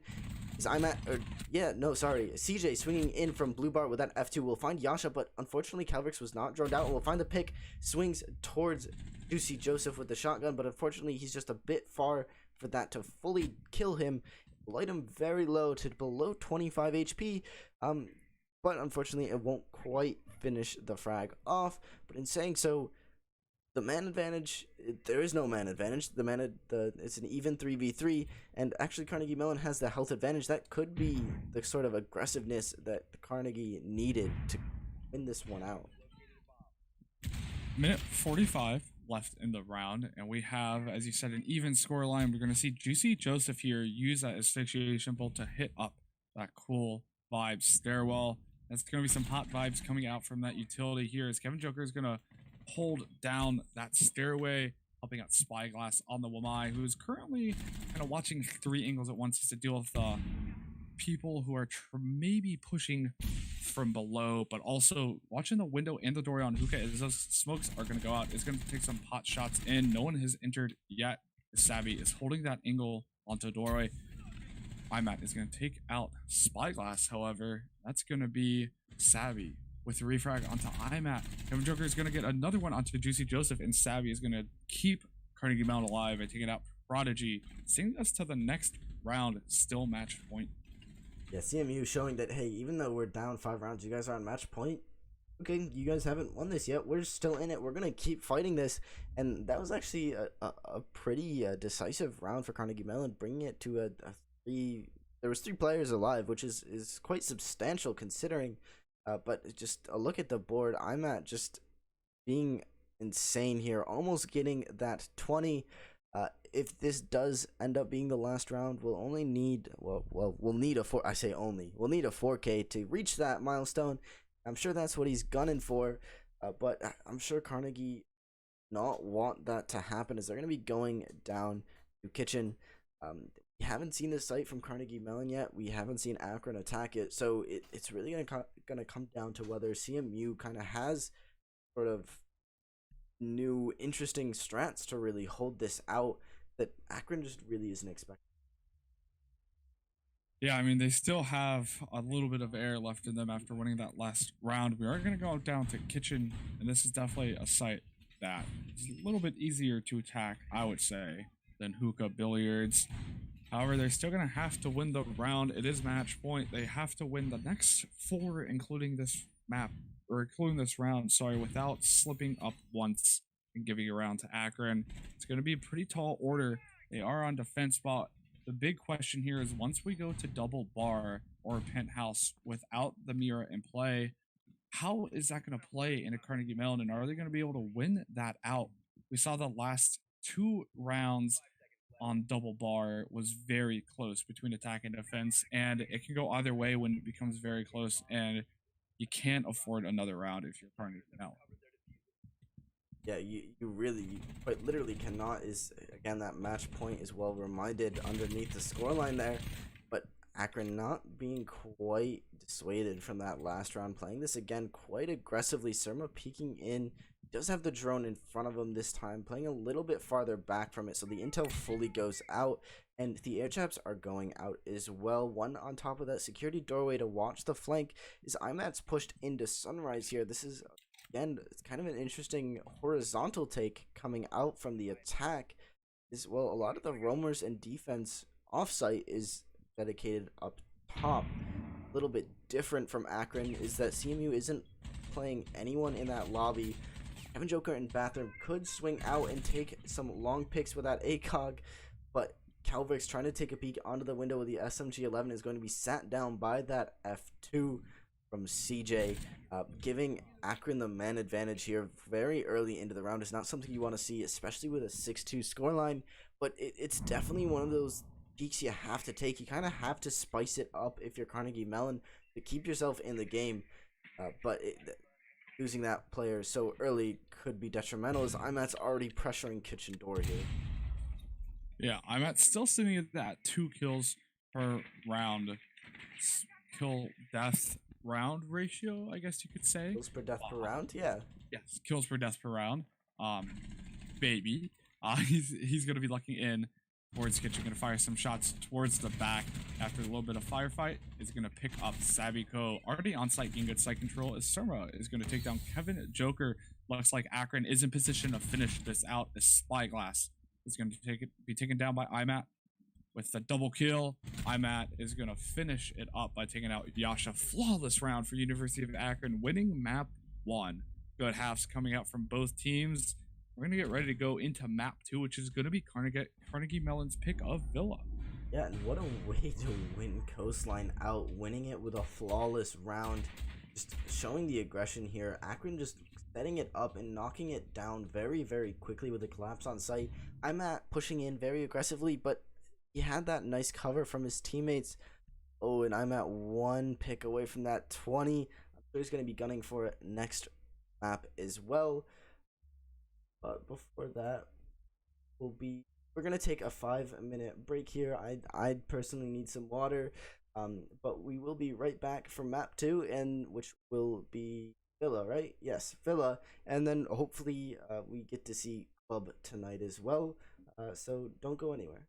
CJ swinging in from blue bar with that F2 will find Yasha, but unfortunately Calvrix was not droned out and will find the pick, swings towards Juicy Joseph with the shotgun, but unfortunately he's just a bit far for that to fully kill him, light him very low to below 25 HP, but unfortunately it won't quite finish the frag off. But in saying so, the man advantage, there is no man advantage. It's an even 3v3, and actually Carnegie Mellon has the health advantage. That could be the sort of aggressiveness that the Carnegie needed to win this one out. minute 45 left in the round, and we have, as you said, an even score line. We're going to see Juicy Joseph here use that asphyxiation bolt to hit up that cool vibe stairwell. That's going to be some hot vibes coming out from that utility here as Kevin Joker is going to hold down that stairway, helping out Spyglass on the Wamai, who is currently kind of watching 3 angles at once to deal with people who are maybe pushing from below, but also watching the window and the door on Hookah as those smokes are going to go out. It's going to take some pot shots in. No one has entered yet. Savvy is holding that angle onto doorway. IMAT is going to take out Spyglass, however. That's going to be Savvy with the refrag onto IMAT. Kevin Joker is going to get another one onto Juicy Joseph, and Savvy is going to keep Carnegie Mellon alive and taking out Prodigy, sending us to the next round, still match point. Yeah, CMU showing that, hey, even though we're down 5 rounds, you guys are on match point. Okay, you guys haven't won this yet. We're still in it. We're going to keep fighting this. And that was actually a pretty decisive round for Carnegie Mellon, bringing it to a 3. There was 3 players alive, which is quite substantial considering. But just a look at the board. I'm at just being insane here, almost getting that 20. If this does end up being the last round, we'll only need we'll need a 4K to reach that milestone. I'm sure that's what he's gunning for, but I'm sure Carnegie not want that to happen as they're going to be going down to Kitchen. We haven't seen this site from Carnegie Mellon yet. We haven't seen Akron attack it, so it's really gonna come down to whether CMU kind of has sort of new interesting strats to really hold this out that Akron just really isn't expecting. Yeah, I mean, they still have a little bit of air left in them after winning that last round. We are going to go down to Kitchen, and this is definitely a site that is a little bit easier to attack, I would say, than Hookah Billiards. However, they're still going to have to win the round. It is match point. They have to win the next 4, including this map, or including this round, sorry, without slipping up once and giving it around to Akron. It's going to be a pretty tall order. They are on defense spot. The big question here is once we go to double bar or penthouse without the mirror in play, how is that going to play in a Carnegie Mellon, and are they going to be able to win that out? We saw the last 2 rounds on double bar was very close between attack and defense, and it can go either way when it becomes very close, and you can't afford another round if you're Carnegie Mellon. Yeah, you really quite literally cannot. Is again, that match point is well reminded underneath the scoreline there, but Akron not being quite dissuaded from that last round, playing this again quite aggressively. Surma peeking in, does have the drone in front of him this time, playing a little bit farther back from it, so the intel fully goes out, and the air traps are going out as well. One on top of that security doorway to watch the flank is IMAT's pushed into Sunrise here. This is, again, it's kind of an interesting horizontal take coming out from the attack. Is, well, a lot of the roamers and defense offsite is dedicated up top. A little bit different from Akron is that CMU isn't playing anyone in that lobby. Kevin Joker and Bathroom could swing out and take some long picks with that ACOG, but Calvix trying to take a peek onto the window with the SMG-11 is going to be sat down by that F2 from CJ, giving Akron the man advantage here very early into the round. Is not something you want to see, especially with a 6-2 scoreline, but it's definitely one of those peaks you have to take. You kind of have to spice it up if you're Carnegie Mellon to keep yourself in the game, but losing that player so early could be detrimental as IMAT's already pressuring Kitchen door here. Yeah, IMAT's still sitting at that 2 kills per round. Kill death round ratio, I guess you could say. Kills per death per round, yeah. Yes, kills per death per round. Baby. He's gonna be looking in towards Kitchen, gonna fire some shots towards the back after a little bit of firefight. Is gonna pick up Saviko, already on site, getting good site control. As Surma is gonna take down Kevin Joker. Looks like Akron is in position to finish this out. As Spyglass is gonna be taken down by IMAT with the double kill. IMAT is gonna finish it up by taking out Yasha. Flawless round for University of Akron, winning map 1. Good halves coming out from both teams. We're going to get ready to go into map 2, which is going to be Carnegie Mellon's pick of Villa. Yeah, and what a way to win Coastline out, winning it with a flawless round. Just showing the aggression here. Akron just setting it up and knocking it down very, very quickly with the collapse on site. I'm at pushing in very aggressively, but he had that nice cover from his teammates. Oh, and I'm at one pick away from that 20. I'm sure he's going to be gunning for it next map as well. But before that, we're going to take a 5-minute break here. I personally need some water. But we will be right back for map 2, and which will be Villa, right? Yes, Villa. And then hopefully we get to see Club tonight as well. So don't go anywhere.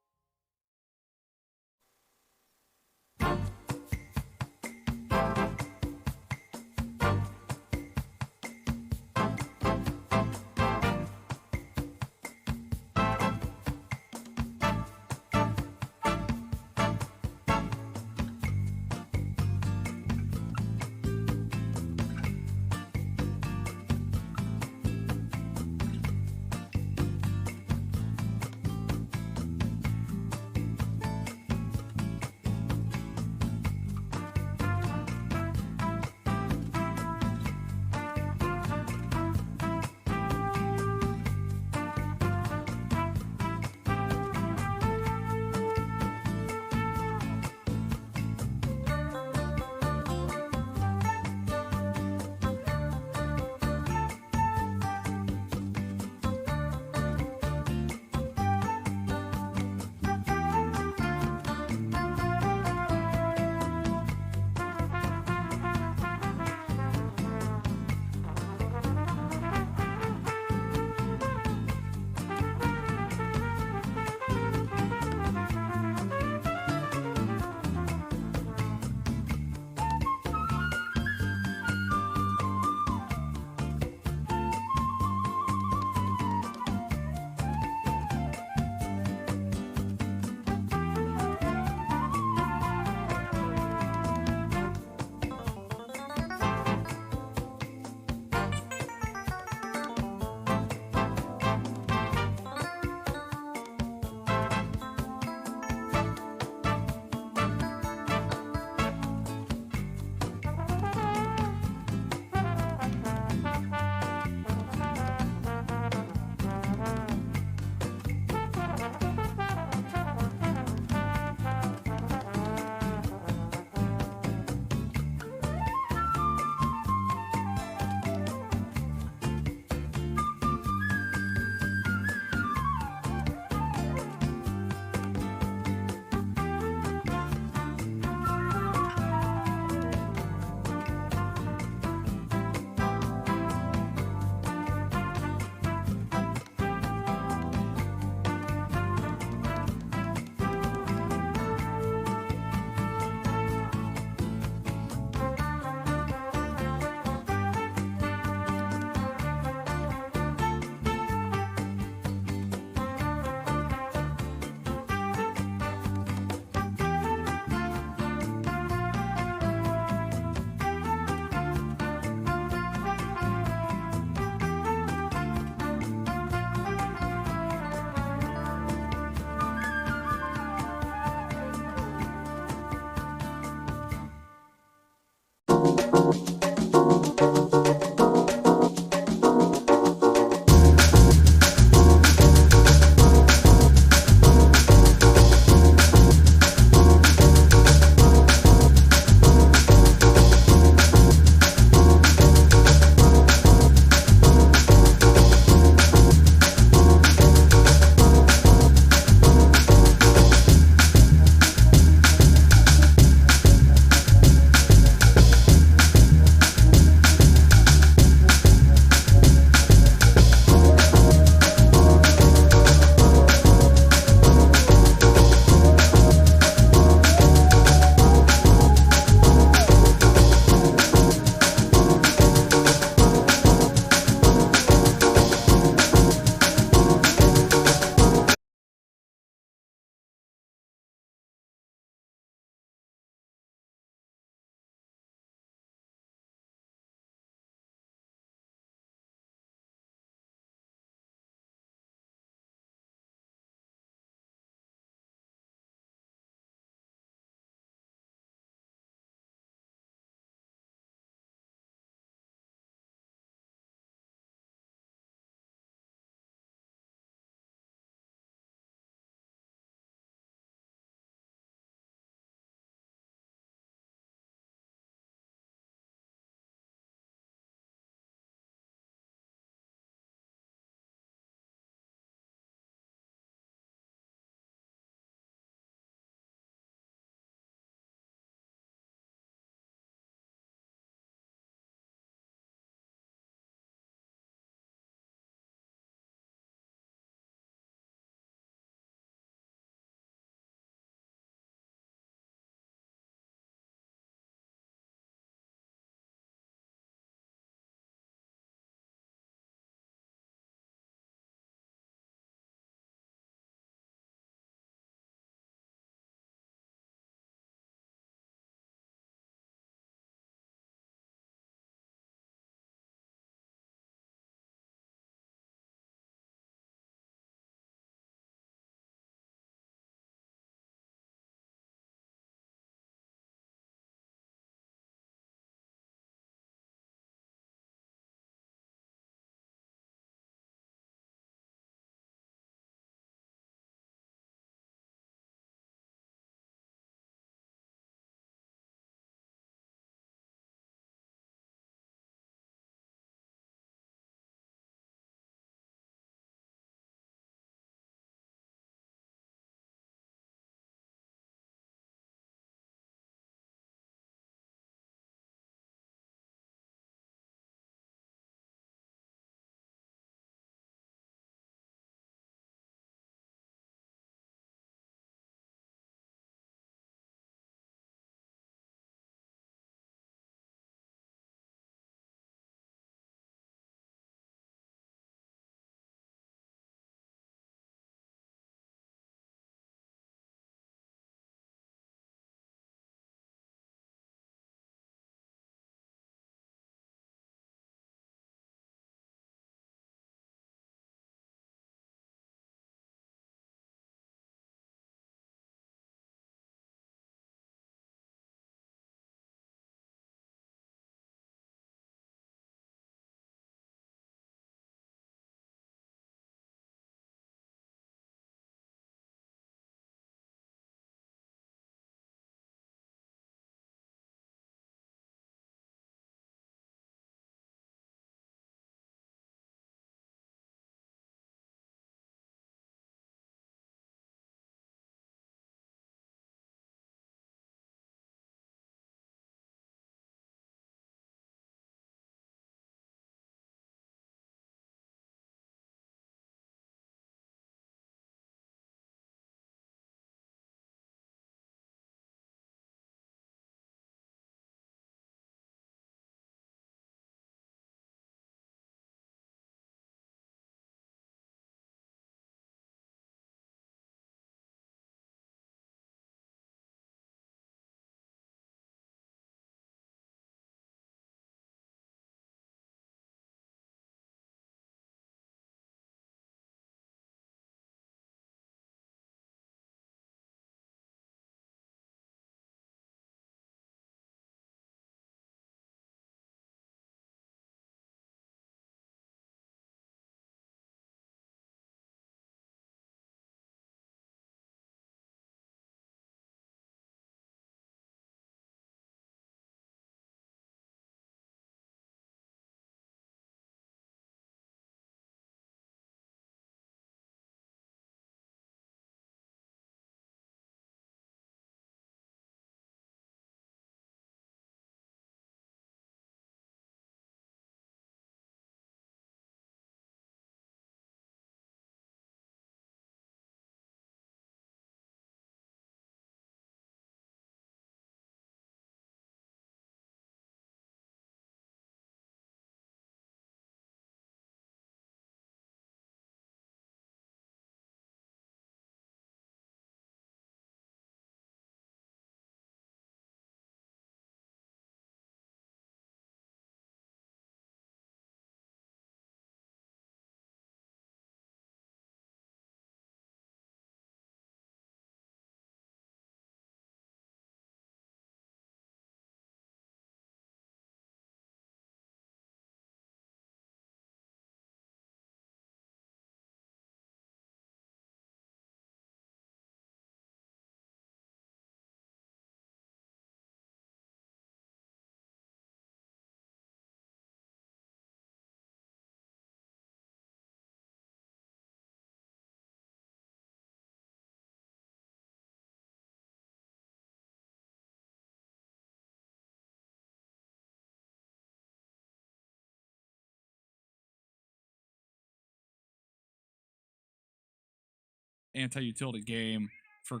anti-utility game for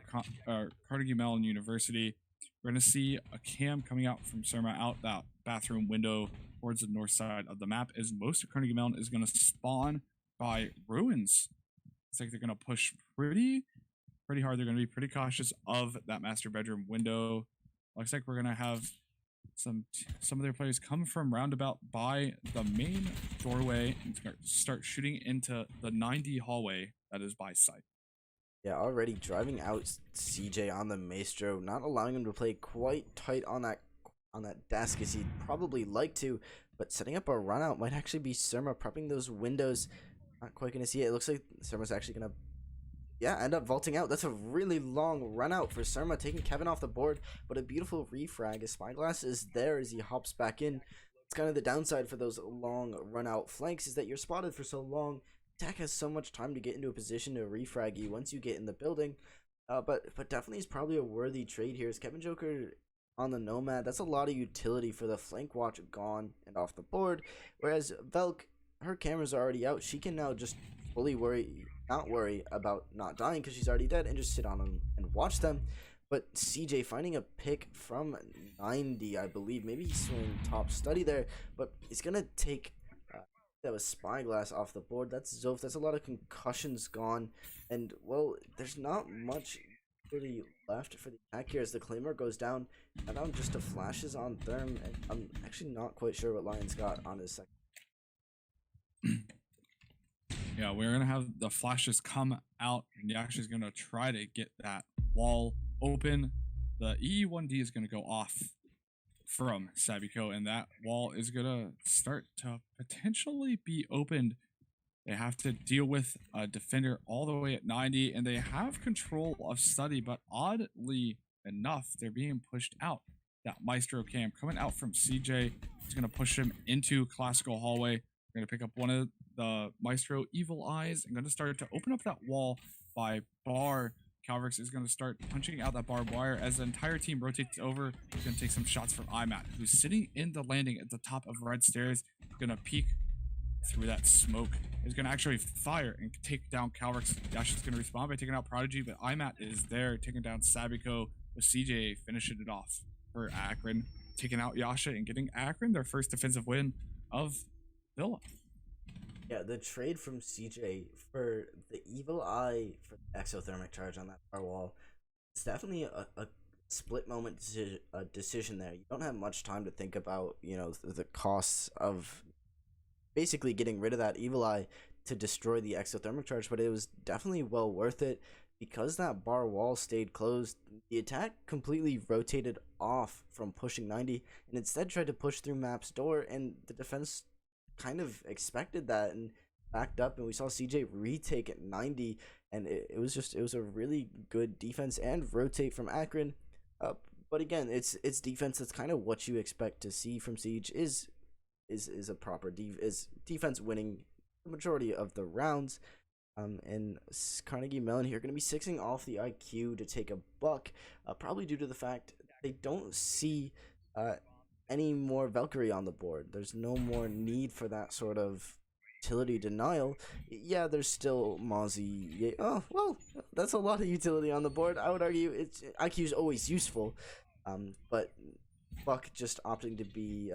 Carnegie Mellon University. We're going to see a cam coming out from Surma out that bathroom window towards the north side of the map, as most of Carnegie Mellon is going to spawn by ruins. It's like they're going to push pretty hard. They're going to be pretty cautious of that master bedroom window. Looks like we're going to have some of their players come from roundabout by the main doorway and start shooting into the 90 hallway that is by site. Yeah, already driving out CJ on the Maestro, not allowing him to play quite tight on that desk as he'd probably like to, but setting up a run out might actually be Surma prepping those windows. Not quite going to see it. It looks like Surma's actually going to end up vaulting out. That's a really long run out for Surma, taking Kevin off the board, but a beautiful refrag as Spyglass is there as he hops back in. It's kind of the downside for those long run out flanks is that you're spotted for so long. Attack has so much time to get into a position to refrag you once you get in the building, but definitely is probably a worthy trade here. Is Kevin Joker on the Nomad? That's a lot of utility for the flank watch gone and off the board, whereas Velk, her camera's already out. She can now just fully not worry about not dying because she's already dead and just sit on them and watch them. But CJ finding a pick from 90, I believe. Maybe he's swinging top study there, but he's gonna take that was Spyglass off the board. That's Zof. That's a lot of concussions gone. And, well, there's not much really left for the attack here as the Claymore goes down. And now just a flashes on Therm. And I'm actually not quite sure what Lion's got on his second. Yeah, we're going to have the flashes come out. And Yash is going to try to get that wall open. The EE1D is going to go off from Sabiko, and that wall is gonna start to potentially be opened. They have to deal with a defender all the way at 90, and they have control of study, but oddly enough, they're being pushed out. That Maestro cam coming out from CJ is gonna push him into classical hallway. They're gonna pick up one of the Maestro evil eyes and gonna start to open up that wall by bar. Calvrix is going to start punching out that barbed wire as the entire team rotates over. He's going to take some shots from IMAT, who's sitting in the landing at the top of red stairs. He's going to peek through that smoke. He's going to actually fire and take down Calvrix. Yash is going to respond by taking out Prodigy, but IMAT is there taking down Sabiko, with CJ finishing it off for Akron, taking out Yasha and getting Akron their first defensive win of Villa. Yeah, the trade from CJ for the evil eye for the exothermic charge on that far wall, it's definitely a split moment decision there. You don't have much time to think about, the costs of basically getting rid of that evil eye to destroy the exothermic charge, but it was definitely well worth it because that bar wall stayed closed. The attack completely rotated off from pushing 90 and instead tried to push through Map's door, and the defense kind of expected that and backed up, and we saw CJ retake at 90, and it was a really good defense and rotate from Akron. But again, it's defense. That's kind of what you expect to see from Siege is a proper defense winning the majority of the rounds. And Carnegie Mellon here going to be 6ing off the IQ to take a buck, probably due to the fact they don't see any more Valkyrie on the board. There's no more need for that sort of utility denial. Yeah, there's still Mozzie. Yeah, oh, well, that's a lot of utility on the board. I would argue IQ is always useful, but Buck just opting to be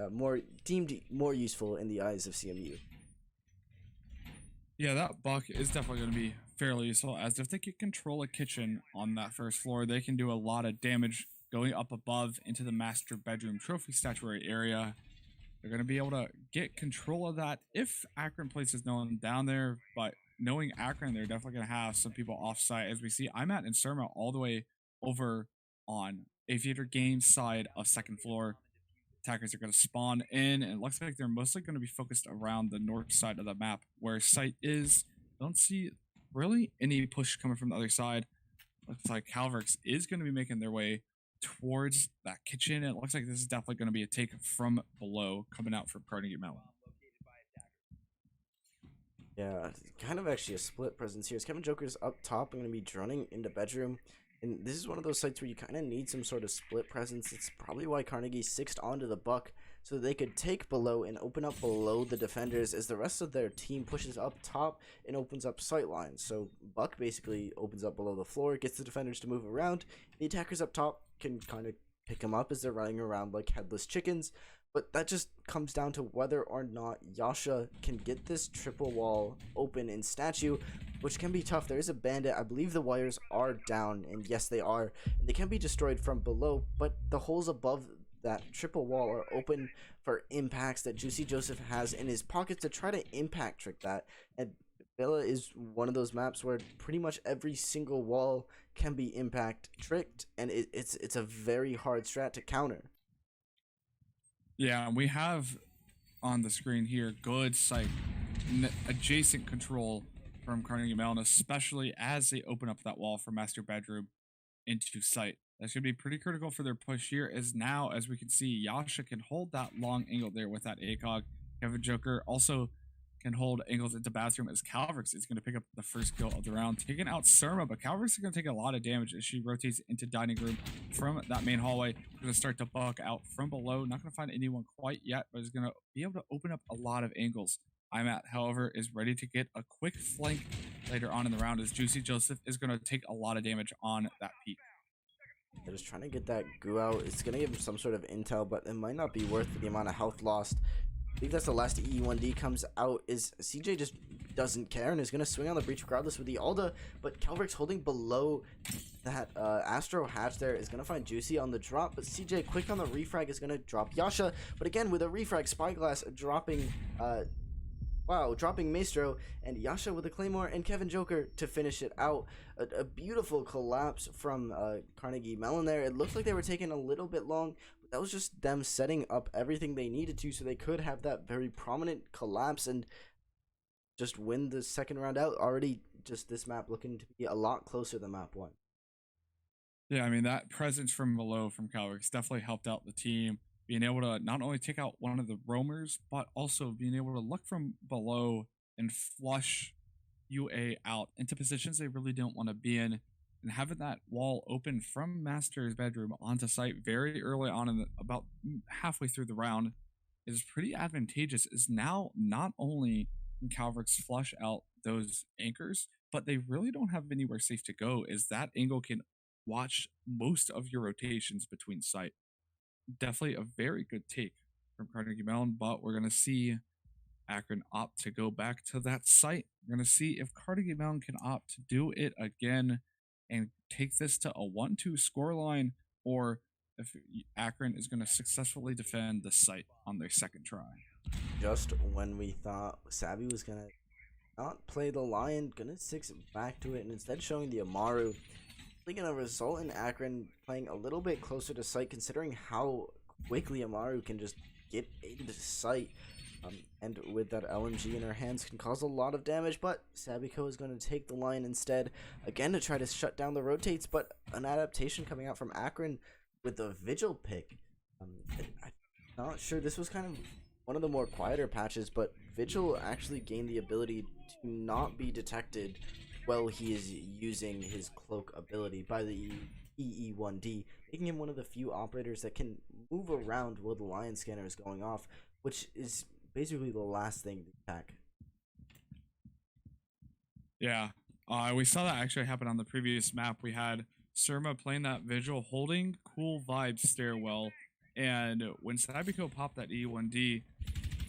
deemed more useful in the eyes of CMU. Yeah, that Buck is definitely going to be fairly useful, as if they can control a kitchen on that first floor, they can do a lot of damage going up above into the master bedroom trophy statuary area. They're going to be able to get control of that if Akron places no one down there, but knowing Akron, they're definitely going to have some people off-site, as we see IMAT and Surma all the way over on Aviator Games side of second floor. Attackers are going to spawn in, and it looks like they're mostly going to be focused around the north side of the map where site is. Don't see really any push coming from the other side. Looks like Calvrix is going to be making their way towards that kitchen. It looks like this is definitely going to be a take from below coming out from Carnegie Mellon. Yeah, kind of actually a split presence here. Kevin Joker's up top and going to be running into bedroom. And this is one of those sites where you kind of need some sort of split presence. It's probably why Carnegie's 6th onto the buck. so they could take below and open up below the defenders as the rest of their team pushes up top and opens up sight lines. So Buck basically opens up below the floor, gets the defenders to move around. The attackers up top can kind of pick them up as they're running around like headless chickens. But that just comes down to whether or not Yasha can get this triple wall open in statue, which can be tough. There is a bandit. I believe the wires are down, and yes, they are. And they can be destroyed from below, but the holes above that triple wall are open for impacts that Juicy Joseph has in his pockets to try to impact trick that. And Villa is one of those maps where pretty much every single wall can be impact tricked, and it's a very hard strat to counter. Yeah, we have on the screen here good sight, adjacent control from Carnegie Mellon, especially as they open up that wall from master bedroom into sight. That's going to be pretty critical for their push here, as now, as we can see, Yasha can hold that long angle there with that ACOG. Kevin Joker also can hold angles into bathroom, as Calvrix is going to pick up the first kill of the round, taking out Surma, but Calvrix is going to take a lot of damage as she rotates into dining room from that main hallway. We're going to start to buck out from below. Not going to find anyone quite yet, but is going to be able to open up a lot of angles. IMAT, however, is ready to get a quick flank later on in the round, as Juicy Joseph is going to take a lot of damage on that peak. They're just trying to get that goo out. It's going to give him some sort of intel, but it might not be worth the amount of health lost. I believe that's the last E1D comes out, is CJ just doesn't care and is going to swing on the breach regardless with the Alda, but Calvrix holding below that Astro hatch there is going to find Juicy on the drop, but CJ quick on the refrag is going to drop Yasha, but again with a refrag, Spyglass dropping dropping Maestro, and Yasha with a Claymore, and Kevin Joker to finish it out. A beautiful collapse from Carnegie Mellon there. It looked like they were taking a little bit long, but that was just them setting up everything they needed to so they could have that very prominent collapse and just win the second round out. Already just this map looking to be a lot closer than map 1. Yeah, I mean, that presence from below from Calvrix definitely helped out the team. Being able to not only take out one of the roamers, but also being able to look from below and flush UA out into positions they really don't want to be in, and having that wall open from Master's bedroom onto site very early on in about halfway through the round is pretty advantageous. Is now not only can Calvrix flush out those anchors, but they really don't have anywhere safe to go, as that angle can watch most of your rotations between site. Definitely a very good take from Carnegie Mellon, but we're going to see Akron opt to go back to that site. We're going to see if Carnegie Mellon can opt to do it again and take this to a 1-2 scoreline, or if Akron is going to successfully defend the site on their second try. Just when we thought Savvy was going to not play the Lion, going to six back to it, and instead showing the Amaru, going to result in Akron playing a little bit closer to site, considering how quickly Amaru can just get into sight, and with that LMG in her hands can cause a lot of damage. But Sabiko is going to take the line instead, again to try to shut down the rotates, but an adaptation coming out from Akron with the Vigil pick. I'm not sure, this was kind of one of the more quieter patches, but Vigil actually gained the ability to not be detected while he is using his cloak ability by the EE1D, making him one of the few operators that can move around while the Lion scanner is going off, which is basically the last thing to attack. Yeah, we saw that actually happen on the previous map. We had Surma playing that Vigil, holding Cool Vibes Stairwell, and when Sabiko popped that E1D,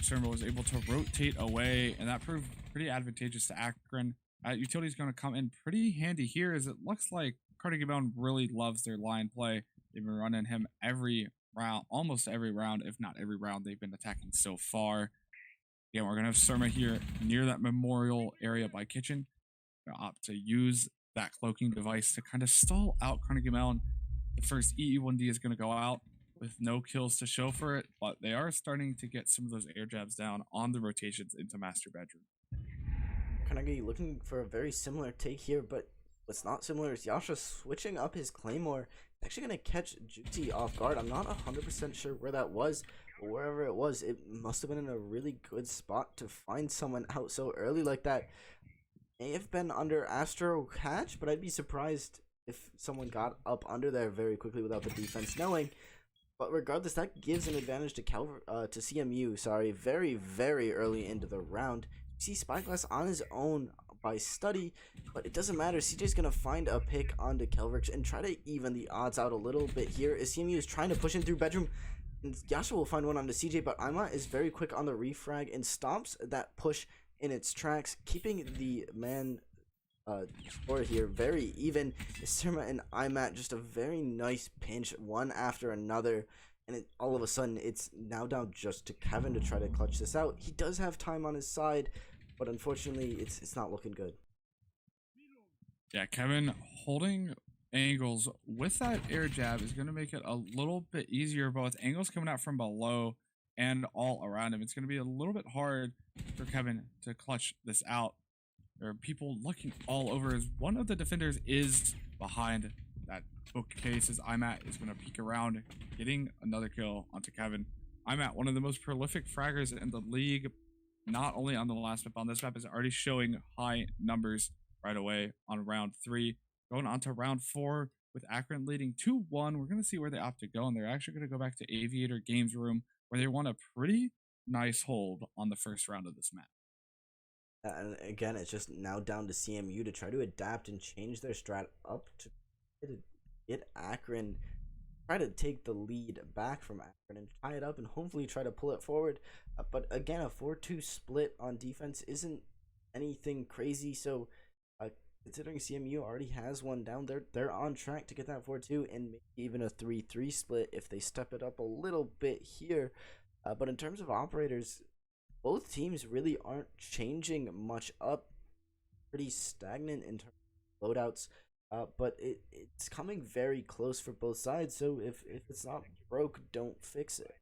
Surma was able to rotate away, and that proved pretty advantageous to Akron. Utility is going to come in pretty handy here, as it looks like Carnegie Mellon really loves their line play. They've been running him every round, almost every round, if not every round they've been attacking so far. Again, we're going to have Surma here near that memorial area by kitchen. Going to opt to use that cloaking device to kind of stall out Carnegie Mellon. The first EE1D is going to go out with no kills to show for it, but they are starting to get some of those air jabs down on the rotations into master bedroom. Carnegie looking for a very similar take here, but what's not similar is Yasha switching up his Claymore. Actually going to catch Juicy off guard. I'm not 100% sure where that was, but wherever it was, it must have been in a really good spot to find someone out so early like that. May have been under Astro Hatch, but I'd be surprised if someone got up under there very quickly without the defense knowing. But regardless, that gives an advantage to to CMU. Sorry, very very early into the round. You see Spyglass on his own by study, but it doesn't matter. CJ's gonna find a pick onto Kelvrix and try to even the odds out a little bit here. As CMU is trying to push in through bedroom, and Yasha will find one onto CJ, but Ima is very quick on the refrag and stomps that push in its tracks, keeping the man score here very even. Surma and Imat just a very nice pinch one after another, and all of a sudden it's now down just to Kevin to try to clutch this out. He does have time on his side, but unfortunately it's not looking good. Yeah, Kevin holding angles with that air jab is going to make it a little bit easier, both angles coming out from below and all around him. It's going to be a little bit hard for Kevin to clutch this out. There are people looking all over as one of the defenders is behind that bookcase as Imat is going to peek around, getting another kill onto Kevin. Imat, one of the most prolific fraggers in the league, not only on the last map, on this map, is already showing high numbers right away on round 3. Going on to round 4 with Akron leading 2-1. We're going to see where they opt to go, and they're actually going to go back to Aviator Games Room, where they won a pretty nice hold on the first round of this map. And again, it's just now down to CMU to try to adapt and change their strat up to get Akron, try to take the lead back from Akron and tie it up and hopefully try to pull it forward. But again, a 4-2 split on defense isn't anything crazy. So considering CMU already has one down, they're on track to get that 4-2 and maybe even a 3-3 split if they step it up a little bit here. But in terms of operators, both teams really aren't changing much up. Pretty stagnant in terms of loadouts, but it's coming very close for both sides. So if it's not broke, don't fix it.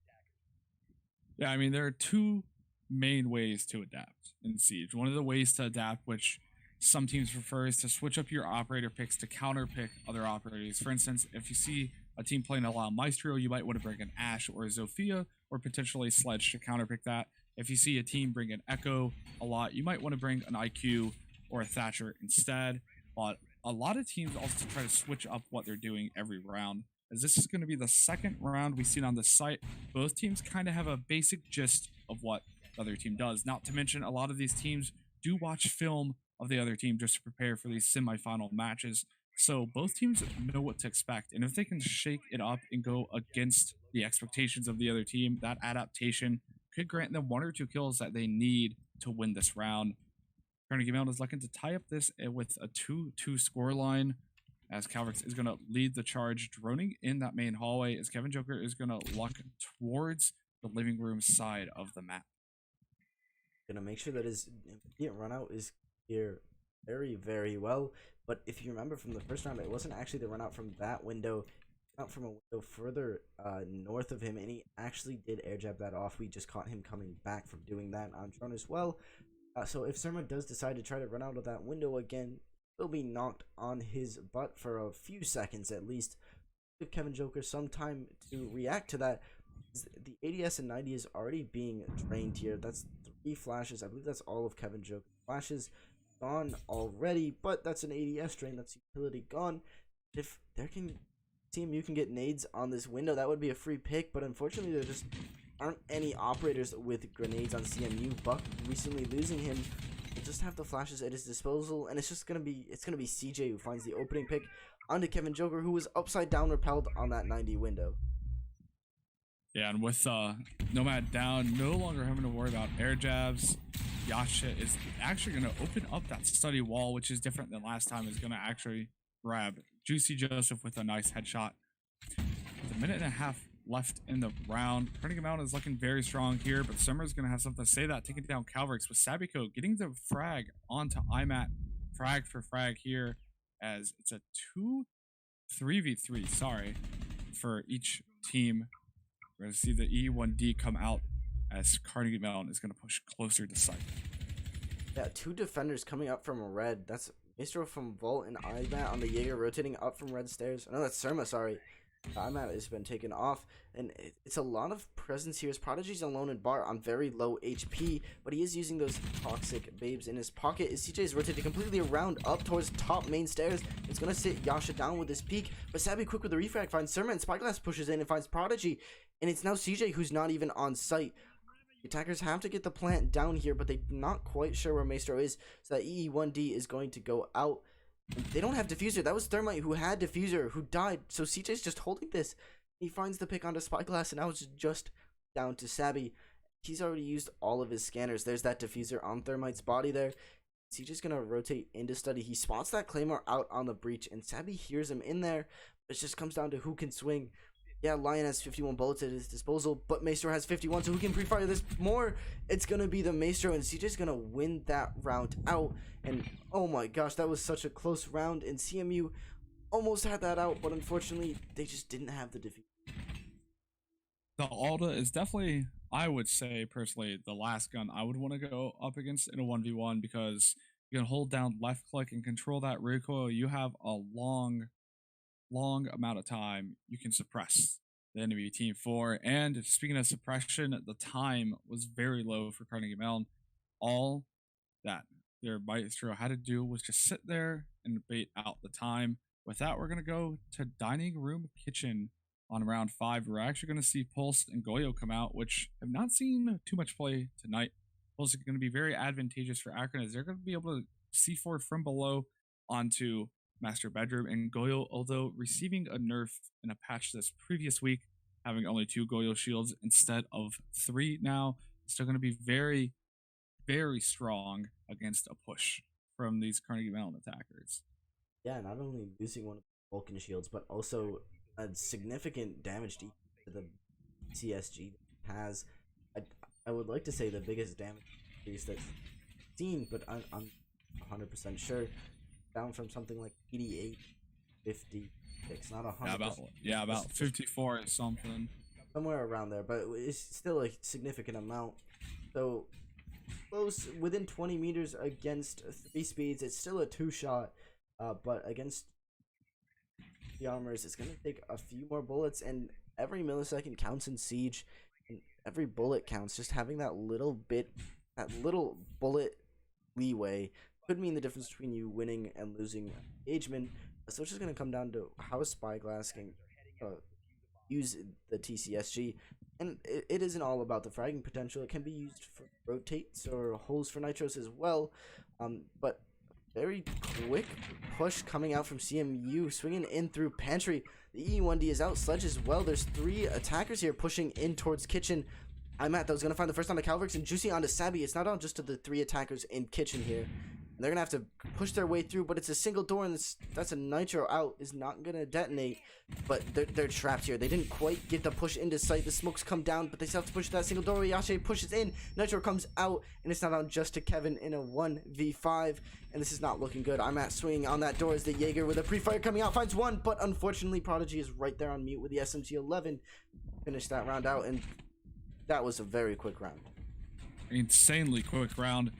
Yeah, I mean, there are two main ways to adapt in Siege. One of the ways to adapt, which some teams prefer, is to switch up your operator picks to counter pick other operators. For instance, if you see a team playing a La Maestro, you might want to bring an Ashe or a Zofia, or potentially Sledge to counter pick that. If you see a team bring an Echo a lot, you might want to bring an IQ or a Thatcher instead. But a lot of teams also try to switch up what they're doing every round. As this is going to be the second round we've seen on this site, both teams kind of have a basic gist of what the other team does. Not to mention, a lot of these teams do watch film of the other team just to prepare for these semifinal matches. So both teams know what to expect. And if they can shake it up and go against the expectations of the other team, that adaptation could grant them 1 or 2 kills that they need to win this round. Carnegie Mellon is looking to tie up this with a 2-2 scoreline, as Calvrix is going to lead the charge, droning in that main hallway, as Kevin Joker is going to luck towards the living room side of the map. Gonna make sure that his immediate run out is here very, very well. But if you remember from the first round, it wasn't actually the run out from that window, out from a window further north of him, and he actually did air jab that off. We just caught him coming back from doing that on drone as well. So if Surma does decide to try to run out of that window again, he'll be knocked on his butt for a few seconds at least. Give Kevin Joker some time to react to that. The ADS and 90 is already being drained here. That's 3 flashes. I believe that's all of Kevin Joker's flashes gone already, but that's an ADS drain. That's utility gone. If there can CMU can get nades on this window, that would be a free pick, but unfortunately there just aren't any operators with grenades on CMU. Buck recently losing him will just have the flashes at his disposal, and it's gonna be CJ who finds the opening pick onto Kevin Joker, who was upside down repelled on that 90 window. Yeah, and with Nomad down, no longer having to worry about air jabs, Yasha is actually going to open up that study wall, which is different than last time. Is going to actually grab Juicy Joseph with a nice headshot. With a minute and a half left in the round, Carnegie Mellon is looking very strong here, but Summer's going to have something to say that, taking down Calvrix with Sabiko getting the frag onto Imat. Frag for frag here, as it's a 3v3, sorry, for each team. We're going to see the E1D come out as Carnegie Mellon is going to push closer to site. Yeah, 2 defenders coming up from red. That's Mistro from Vault and Imat on the Jaeger rotating up from red stairs. No, that's Surma, sorry. Timeout has been taken off, and it's a lot of presence here. His Prodigy's alone in bar on very low HP, but he is using those toxic babes in his pocket. As CJ is rotated completely around up towards top main stairs. It's gonna sit Yasha down with his peak, but Sabby quick with the refrag finds Surma, and Spyglass pushes in and finds Prodigy, and it's now CJ who's not even on site. The attackers have to get the plant down here, but they're not quite sure where Maestro is, so that EE1D is going to go out. They don't have Diffuser. That was Thermite who had Diffuser, who died. So CJ's just holding this. He finds the pick onto Spyglass, and now it's just down to Sabby. He's already used all of his scanners. There's that Diffuser on Thermite's body there. CJ's going to rotate into study. He spots that Claymore out on the breach, and Sabby hears him in there. It just comes down to who can swing. Yeah, Lion has 51 bullets at his disposal, but Maestro has 51, so who can pre-fire this more? It's going to be the Maestro, and CJ's going to win that round out. And oh my gosh, that was such a close round, and CMU almost had that out, but unfortunately, they just didn't have the defeat. The Alda is definitely, I would say personally, the last gun I would want to go up against in a 1v1, because you can hold down left click and control that recoil. You have a long amount of time you can suppress the enemy team for. And speaking of suppression, the time was very low for Carnegie Mellon. All that their Maestro had to do was just sit there and bait out the time. With that, we're going to go to Dining Room Kitchen on round 5. We're actually going to see Pulse and Goyo come out, which have not seen too much play tonight. Pulse is going to be very advantageous for Akron, as they're going to be able to C4 from below onto Master Bedroom, and Goyo, although receiving a nerf in a patch this previous week, having only 2 Goyo shields instead of 3 now, still going to be very, very strong against a push from these Carnegie Mellon attackers. Yeah, not only losing one of the Vulcan shields, but also a significant damage to the CSG has. I would like to say the biggest damage increase that's seen, but I'm 100% sure. Down from something like 88, 56, not 100. About 54 or something. Somewhere around there, but it's still a significant amount. So close, within 20 meters against 3 speeds, it's still a 2-shot. But against the armors, it's gonna take a few more bullets, and every millisecond counts in Siege, and every bullet counts. Just having that little bullet leeway could mean the difference between you winning and losing engagement. So it's just going to come down to how Spyglass can use the TCSG. And it isn't all about the fragging potential. It can be used for rotates or holes for nitros as well. But very quick push coming out from CMU, swinging in through Pantry. The E1D is out. Sledge as well. There's 3 attackers here pushing in towards Kitchen. I'm at that was going to find the first on the Calvix, and Juicy onto Sabby. It's not on just to the 3 attackers in Kitchen here. And they're going to have to push their way through, but it's a single door, and that's a nitro out. Is not going to detonate, but they're trapped here. They didn't quite get the push into sight. The smokes come down, but they still have to push that single door. Yasha pushes in. Nitro comes out, and it's not on just to Kevin in a 1v5, and this is not looking good. I'm at swinging on that door as the Jaeger with a pre-fire coming out finds one, but unfortunately Prodigy is right there on mute with the SMG-11. Finish that round out, and that was a very quick round. Insanely quick round.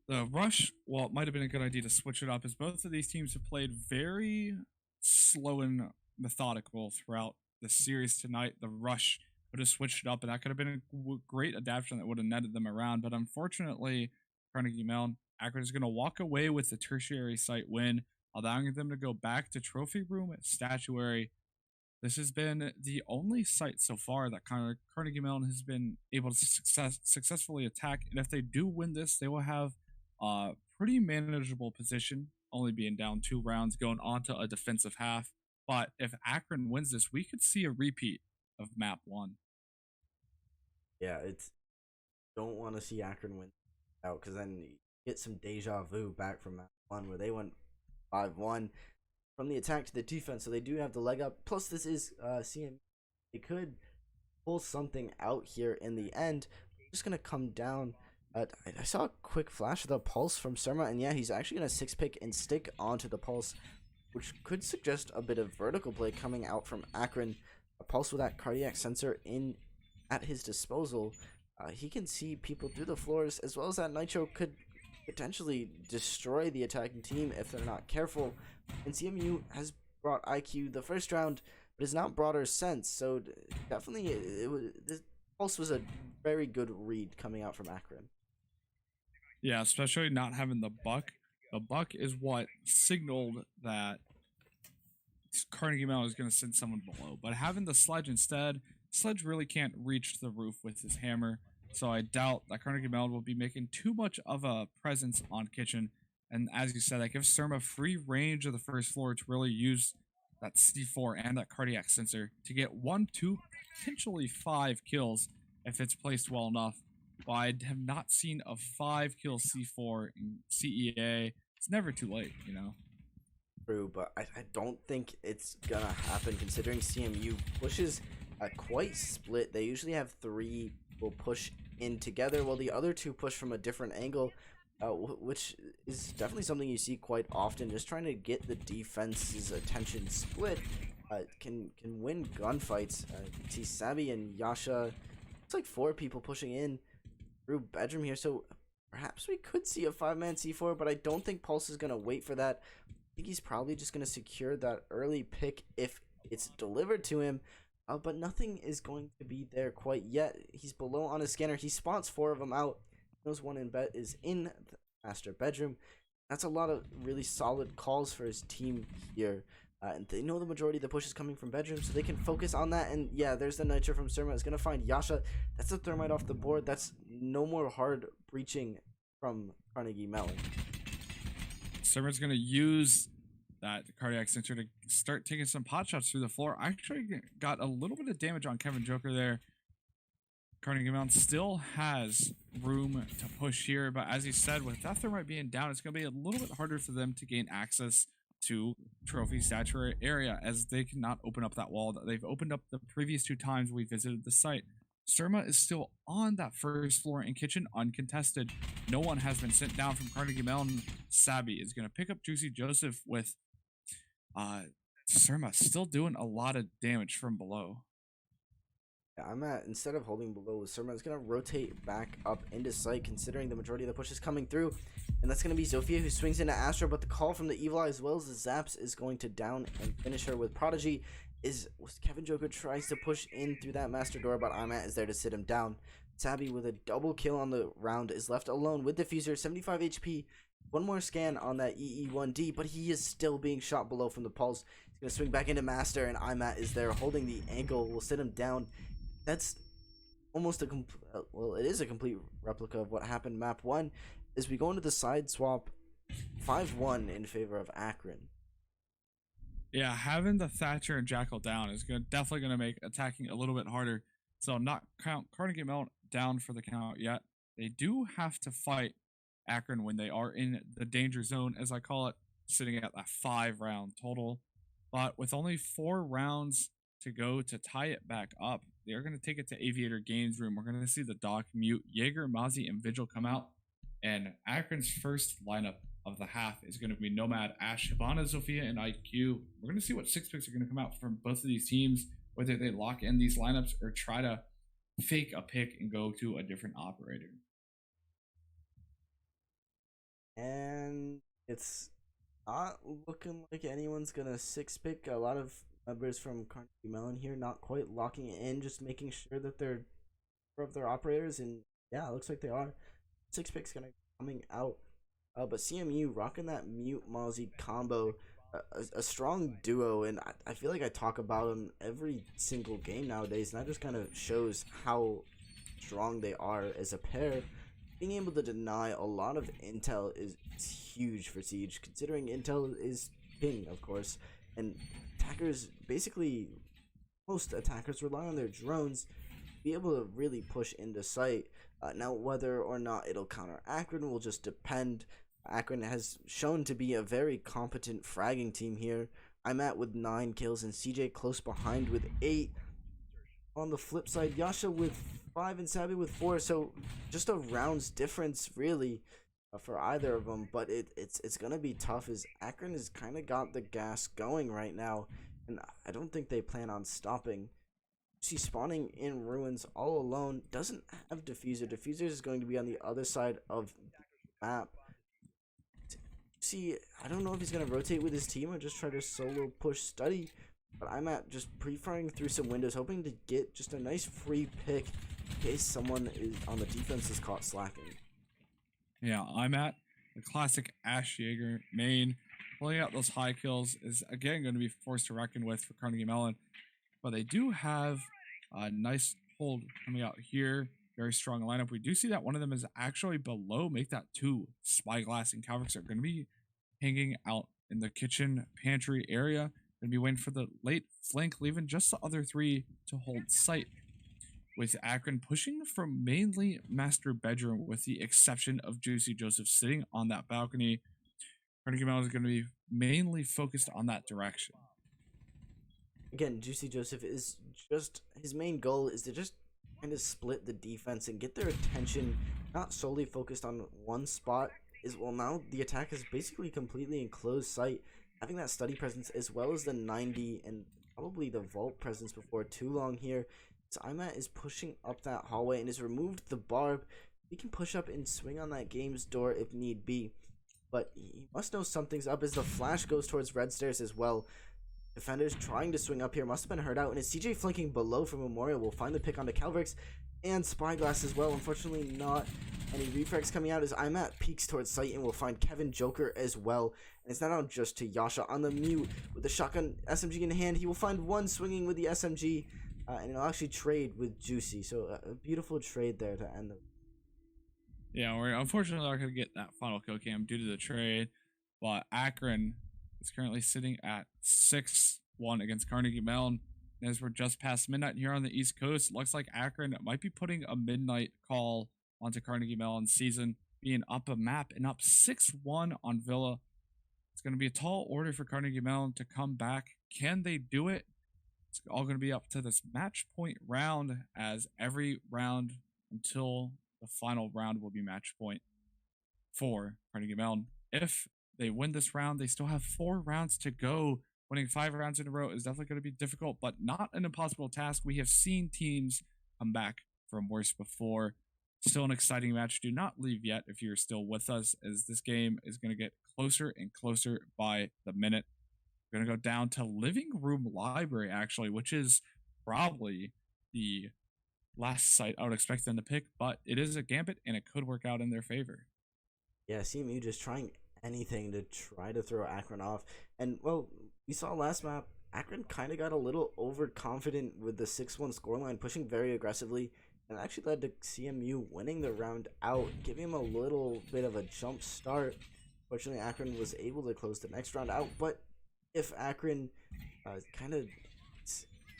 The rush, well, it might have been a good idea to switch it up, as both of these teams have played very slow and methodical throughout the series tonight. The rush would have switched it up, and that could have been a great adaptation that would have netted them around. But unfortunately, Carnegie Mellon, Akron is going to walk away with the tertiary site win, allowing them to go back to Trophy Room at Statuary. This has been the only site so far that Carnegie Mellon has been able to successfully attack. And if they do win this, they will have pretty manageable position, only being down 2 rounds, going on to a defensive half. But if Akron wins this, we could see a repeat of map 1. Yeah, don't want to see Akron win out, because then you get some deja vu back from map 1 where they went 5-1 from the attack to the defense, so they do have the leg up. Plus this is CM. They could pull something out here in the end. Just gonna come down. I saw a quick flash of the pulse from Surma, and yeah, he's actually going to 6-pick and stick onto the pulse, which could suggest a bit of vertical play coming out from Akron. A pulse with that cardiac sensor at his disposal. He can see people through the floors, as well as that nitro could potentially destroy the attacking team if they're not careful. And CMU has brought IQ the first round, but it's not broader sense. So definitely, this Pulse was a very good read coming out from Akron. Yeah, especially not having the buck. The buck is what signaled that Carnegie Mellon is going to send someone below. But having the sledge instead, sledge really can't reach the roof with his hammer. So I doubt that Carnegie Mellon will be making too much of a presence on kitchen. And as you said, that gives Surma free range of the first floor to really use that C4 and that cardiac sensor to get 1, 2, potentially 5 kills if it's placed well enough. But I have not seen a 5-kill C4 in CEA. It's never too late, you know. True, but I don't think it's gonna happen considering CMU pushes quite split. They usually have 3 will push in together while the other 2 push from a different angle, which is definitely something you see quite often. Just trying to get the defense's attention split can win gunfights. You see Sabi and Yasha. It's like 4 people pushing in through bedroom here, so perhaps we could see a 5-man C4, but I don't think Pulse is gonna wait for that. I think he's probably just going to secure that early pick if it's delivered to him, but nothing is going to be there quite yet. He's below on his scanner. He spots 4 of them out. Knows one in bed is in the master bedroom. That's a lot of really solid calls for his team here. And they know the majority of the push is coming from bedroom, so they can focus on that. And yeah, there's the Nitro from Surma. It's going to find Yasha. That's the Thermite off the board. That's no more hard breaching from Carnegie Mellon. Surma's going to use that cardiac sensor to start taking some pot shots through the floor. I actually got a little bit of damage on Kevin Joker there. Carnegie Mellon still has room to push here, but as he said, with that Thermite being down, it's going to be a little bit harder for them to gain access to trophy saturated area, as they cannot open up that wall that they've opened up the previous 2 times we visited the site. Surma is still on that first floor in kitchen uncontested. No one has been sent down from Carnegie Mellon. Sabi is going to pick up Juicy Joseph with Surma still doing a lot of damage from below. Yeah, I'm at, instead of holding below, Surma is going to rotate back up into sight considering the majority of the push is coming through. And that's going to be Zofia who swings into Astra, but the call from the Evil Eye as well as the Zaps is going to down and finish her with Prodigy. Kevin Joker tries to push in through that master door, but Imat is there to sit him down. Sabi with a double kill on the round is left alone with Diffuser, 75 HP. One more scan on that EE1D, but he is still being shot below from the Pulse. He's going to swing back into Master, and Imat is there holding the angle. Will sit him down. That's almost a well, it is a complete replica of what happened map 1. As we go into the side swap, 5-1 in favor of Akron. Yeah, having the Thatcher and Jackal down is definitely going to make attacking a little bit harder. So not count Carnegie Mellon down for the count yet. They do have to fight Akron when they are in the danger zone, as I call it, sitting at that 5-round total. But with only 4 rounds to go to tie it back up, they're going to take it to Aviator Games Room. We're going to see the Doc, Mute, Jaeger, Mozzie, and Vigil come out. And Akron's first lineup of the half is going to be Nomad, Ash, Hibana, Zofia, and IQ. We're going to see what 6 picks are going to come out from both of these teams, whether they lock in these lineups or try to fake a pick and go to a different operator. And it's not looking like anyone's going to 6-pick. A lot of members from Carnegie Mellon here not quite locking it in, just making sure that they're of their operators. And yeah, it looks like they are. 6 picks going to be coming out. But CMU rocking that Mute Mozzie combo, a strong duo, and I feel like I talk about them every single game nowadays, and that just kind of shows how strong they are as a pair. Being able to deny a lot of intel is huge for Siege, considering intel is king, of course, and attackers, basically most attackers rely on their drones to be able to really push into sight. Now, whether or not it'll counter Akron will just depend. Akron has shown to be a very competent fragging team here. I'm at with 9 kills and CJ close behind with 8. On the flip side, Yasha with 5 and Sabi with 4. So just a round's difference really for either of them. But it's gonna be tough as Akron has kind of got the gas going right now, and I don't think they plan on stopping. She's spawning in ruins all alone. Doesn't have Diffuser. Diffuser is going to be on the other side of the map. See, I don't know if he's going to rotate with his team or just try to solo push Study. but I'm at just pre-firing through some windows, hoping to get just a nice free pick in case someone is on the defense is caught slacking. Yeah, I'm at the classic Ash Jaeger main. Pulling out those high kills is again going to be forced to reckon with for Carnegie Mellon, but they do have a nice hold coming out here. Very strong lineup. We do see that one of them is actually below. Make that two. Spyglass and Calvix are going to be hanging out in the kitchen pantry area. Going to be waiting for the late flank, leaving just the other three to hold sight. With Akron pushing from mainly master bedroom, with the exception of Juicy Joseph sitting on that balcony. Carnegie Mellon is going to be mainly focused on that direction. Again, Juicy Joseph is just, his main goal is to just kind of split the defense and get their attention, not solely focused on one spot. Is well, now the attack is basically completely in closed sight, having that study presence as well as the 90 and probably the vault presence before too long here. So Imat is pushing up that hallway and has removed the barb. He can push up and swing on that game's door if need be, but he must know something's up as the flash goes towards red stairs as well. Defenders trying to swing up here must have been heard out, and as CJ flanking below from Memorial will find the pick onto Calverix and Spyglass as well. Unfortunately, not any refrags coming out as Imat peeks towards sight and will find Kevin Joker as well. And it's not on just to Yasha on the mute with the shotgun SMG in hand. He will find one swinging with the SMG, and he'll actually trade with Juicy. So a beautiful trade there to end the. Yeah, we're unfortunately not going to get that final kill cam due to the trade, but Akron is currently sitting at 6-1 against Carnegie Mellon. And as we're just past midnight here on the East Coast, looks like Akron might be putting a midnight call onto Carnegie Mellon's season, being up a map and up 6-1 on Villa. It's going to be a tall order for Carnegie Mellon to come back. Can they do it? It's all going to be up to this match point round, as every round until the final round will be match point for Carnegie Mellon. If they win this round, they still have 4 rounds to go. Winning 5 rounds in a row is definitely going to be difficult, but not an impossible task. We have seen teams come back from worse before. Still an exciting match. Do not leave yet if you're still with us, as this game is going to get closer and closer by the minute. We're going to go down to Living Room Library, actually, which is probably the last site I would expect them to pick, but it is a gambit and it could work out in their favor. Yeah, CMU just trying anything to try to throw Akron off. And, well, we saw last map, Akron kind of got a little overconfident with the 6-1 scoreline, pushing very aggressively, and actually led to CMU winning the round out, giving him a little bit of a jump start. Fortunately, Akron was able to close the next round out, but if Akron kind of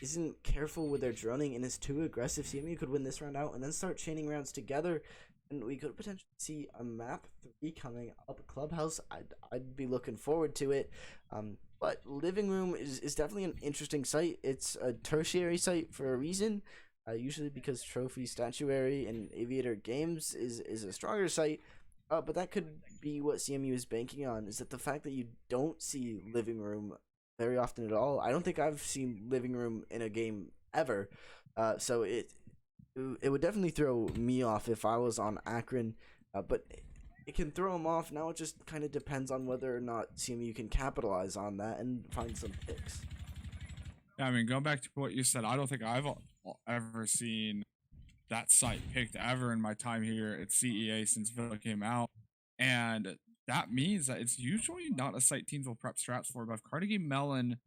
isn't careful with their droning and is too aggressive, CMU could win this round out and then start chaining rounds together, and we could potentially see a map 3 coming up. Clubhouse, I'd be looking forward to it. But Living Room is definitely an interesting site. It's a tertiary site for a reason, usually because Trophy, Statuary, and Aviator Games is a stronger site. But that could be what CMU is banking on, is that the fact that you don't see Living Room very often at all. I don't think I've seen Living Room in a game ever. So it would definitely throw me off if I was on Akron. But it can throw them off. Now it just kind of depends on whether or not CMU can capitalize on that and find some picks. Yeah, I mean, going back to what you said, I don't think I've ever seen that site picked ever in my time here at CEA since Villa came out. And that means that it's usually not a site teams will prep strats for. But if Carnegie Mellon,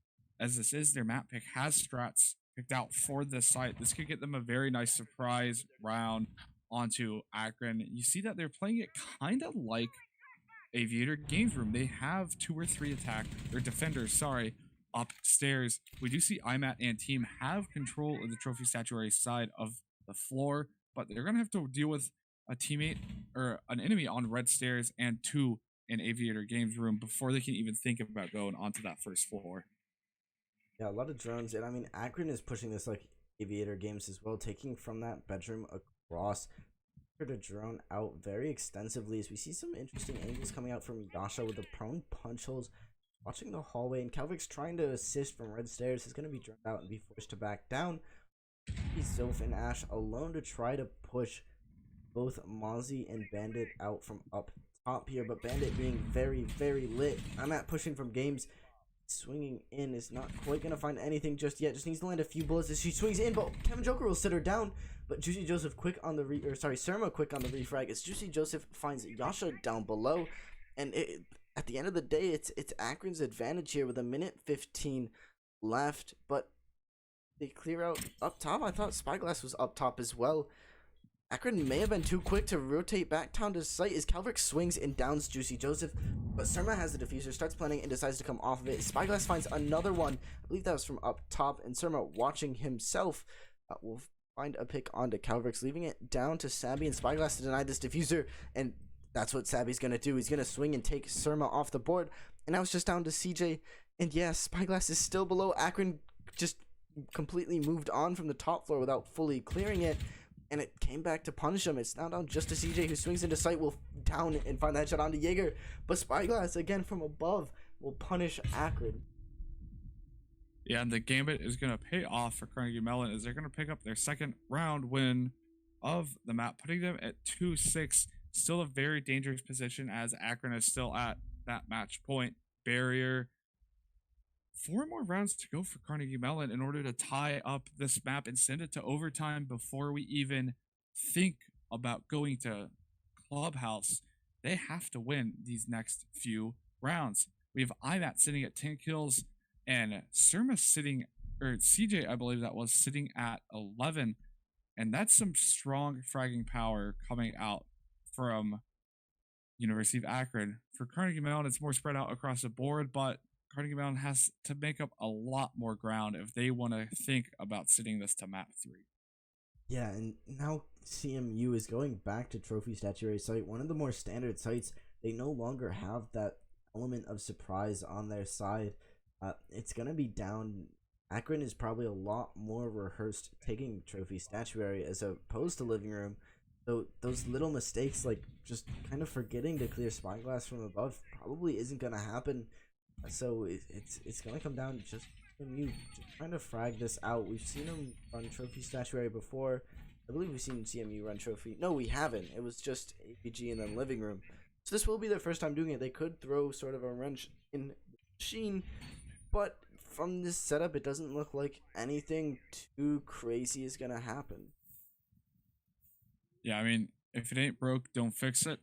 as this is their map pick, has strats picked out for this site, this could get them a very nice surprise round onto Akron. You see that they're playing it kind of like Aviator Games Room. They have 2 or 3 defenders, upstairs. We do see IMAT and team have control of the Trophy Statuary side of the floor, but they're going to have to deal with a teammate or an enemy on red stairs and 2 in Aviator Games Room before they can even think about going onto that first floor. Yeah, a lot of drones, and I mean, Akron is pushing this like Aviator Games as well, taking from that bedroom across to drone out very extensively, as we see some interesting angles coming out from Yasha with the prone punch holes, watching the hallway, and Calvix trying to assist from red stairs is going to be drowned out and be forced to back down. Sylph and Ash alone to try to push both Mozzie and Bandit out from up top here, but Bandit being very, very lit. I'm at pushing from games. Swinging in is not quite gonna find anything just yet. Just needs to land a few bullets as she swings in, but Kevin Joker will sit her down. But Juicy Joseph quick on the Surma quick on the refrag as Juicy Joseph finds Yasha down below, and at the end of the day, it's Akron's advantage here with 1:15 left. But they clear out up top. I thought Spyglass was up top as well. Akron may have been too quick to rotate back down to site as Calvert swings and downs Juicy Joseph, but Surma has the diffuser, starts planning and decides to come off of it. Spyglass finds another one. I believe that was from up top, and Surma, watching himself, will find a pick onto Calvert, leaving it down to Sabby and Spyglass to deny this diffuser, and that's what Sabby's gonna do. He's gonna swing and take Surma off the board, and now it's just down to CJ, and yeah, Spyglass is still below. Akron just completely moved on from the top floor without fully clearing it, and it came back to punish him. It's now down just to CJ, who swings into sight, will down and find that shot onto Jaeger, but Spyglass again from above will punish Akron. Yeah, and the gambit is going to pay off for Carnegie Mellon as they're going to pick up their second round win of the map, putting them at 2-6. Still a very dangerous position as Akron is still at that match point barrier. 4 more rounds to go for Carnegie Mellon in order to tie up this map and send it to overtime before we even think about going to Clubhouse. They have to win these next few rounds. We have IMAT sitting at 10 kills and Surma sitting, or CJ, I believe that was, sitting at 11. And that's some strong fragging power coming out from University of Akron. For Carnegie Mellon, it's more spread out across the board, but Carnegie Mellon has to make up a lot more ground if they want to think about sitting this to map 3. Yeah, and now CMU is going back to Trophy Statuary site, one of the more standard sites. They no longer have that element of surprise on their side. It's going to be down. Akron is probably a lot more rehearsed taking Trophy Statuary as opposed to Living Room. So those little mistakes, like just kind of forgetting to clear Spyglass from above, probably isn't going to happen. So it's going to come down to just CMU trying to frag this out. We've seen them run Trophy Statuary before. I believe we've seen CMU run Trophy. No, we haven't. It was just APG and then Living Room. So this will be their first time doing it. They could throw sort of a wrench in the machine, but from this setup, it doesn't look like anything too crazy is going to happen. Yeah, I mean, if it ain't broke, don't fix it.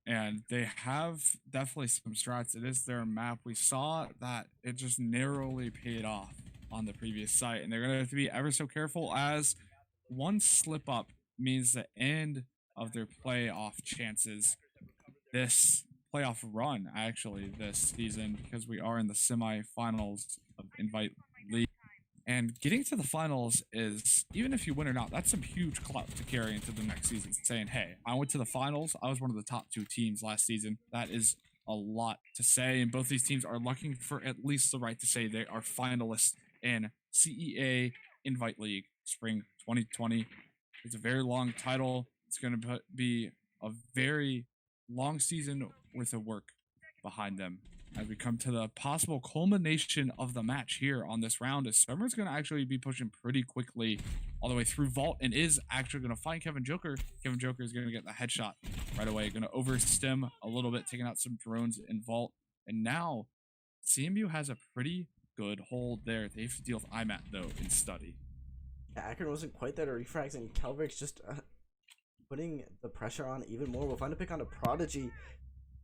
And they have definitely some strats. It is their map. We saw that it just narrowly paid off on the previous site. And they're going to have to be ever so careful, as one slip up means the end of their playoff chances this playoff run, actually, this season, because we are in the semifinals of Invite League. And getting to the finals is, even if you win or not, that's some huge clout to carry into the next season. Saying, hey, I went to the finals. I was one of the top 2 teams last season. That is a lot to say. And both these teams are looking for at least the right to say they are finalists in CEA Invite League Spring 2020. It's a very long title. It's going to be a very long season worth of work behind them. As we come to the possible culmination of the match here on this round, is Summer's going to actually be pushing pretty quickly all the way through Vault and is actually going to find Kevin Joker. Kevin Joker is going to get the headshot right away, going to overstim a little bit, taking out some drones in Vault. And now CMU has a pretty good hold there. They have to deal with IMAT, though, in Study. Yeah, Akron wasn't quite there to refrags, and Calvert's just putting the pressure on even more. We'll find a pick on a Prodigy.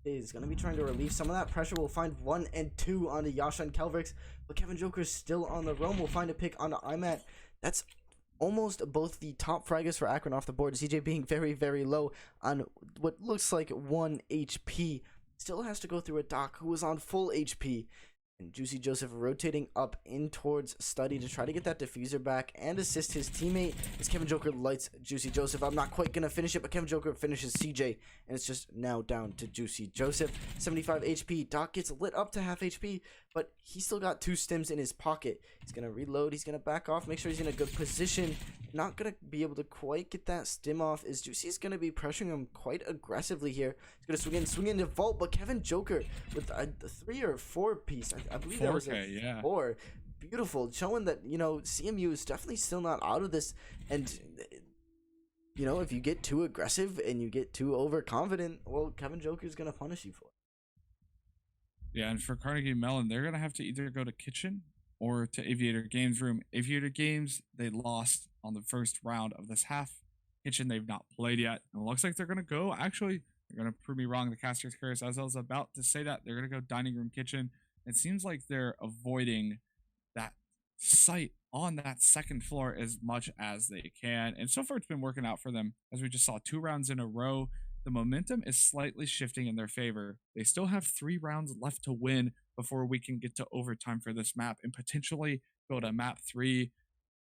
Is going to be trying to relieve some of that pressure. We'll find 1 and 2 onto Yasha and Kelvrix, but Kevin Joker's still on the roam. We'll find a pick onto IMAT. That's almost both the top fraggers for Akron off the board. CJ being very, very low on what looks like 1 HP. Still has to go through a Doc who was on full HP. And Juicy Joseph rotating up in towards Study to try to get that diffuser back and assist his teammate as Kevin Joker lights Juicy Joseph. I'm not quite going to finish it, but Kevin Joker finishes CJ, and it's just now down to Juicy Joseph. 75 HP. Doc gets lit up to half HP, but he's still got 2 stims in his pocket. He's going to reload. He's going to back off, make sure he's in a good position. Not going to be able to quite get that stim off as Juicy's going to be pressuring him quite aggressively here. He's going to swing into Vault, but Kevin Joker with a 3 or 4 piece. I believe that was a 4. Beautiful, showing that, you know, CMU is definitely still not out of this. And, you know, if you get too aggressive and you get too overconfident, well, Kevin Joker is going to punish you for it. Yeah, and for Carnegie Mellon, they're gonna have to either go to Kitchen or to Aviator Games Room. Aviator Games, they lost on the first round of this half. Kitchen, they've not played yet. And it looks like they're gonna go. Actually, they're gonna prove me wrong. The Caster's Curse, as I was about to say that, they're gonna go Dining Room Kitchen. It seems like they're avoiding that site on that second floor as much as they can. And so far, it's been working out for them. As we just saw 2 rounds in a row, the momentum is slightly shifting in their favor. They still have 3 rounds left to win before we can get to overtime for this map and potentially go to map 3.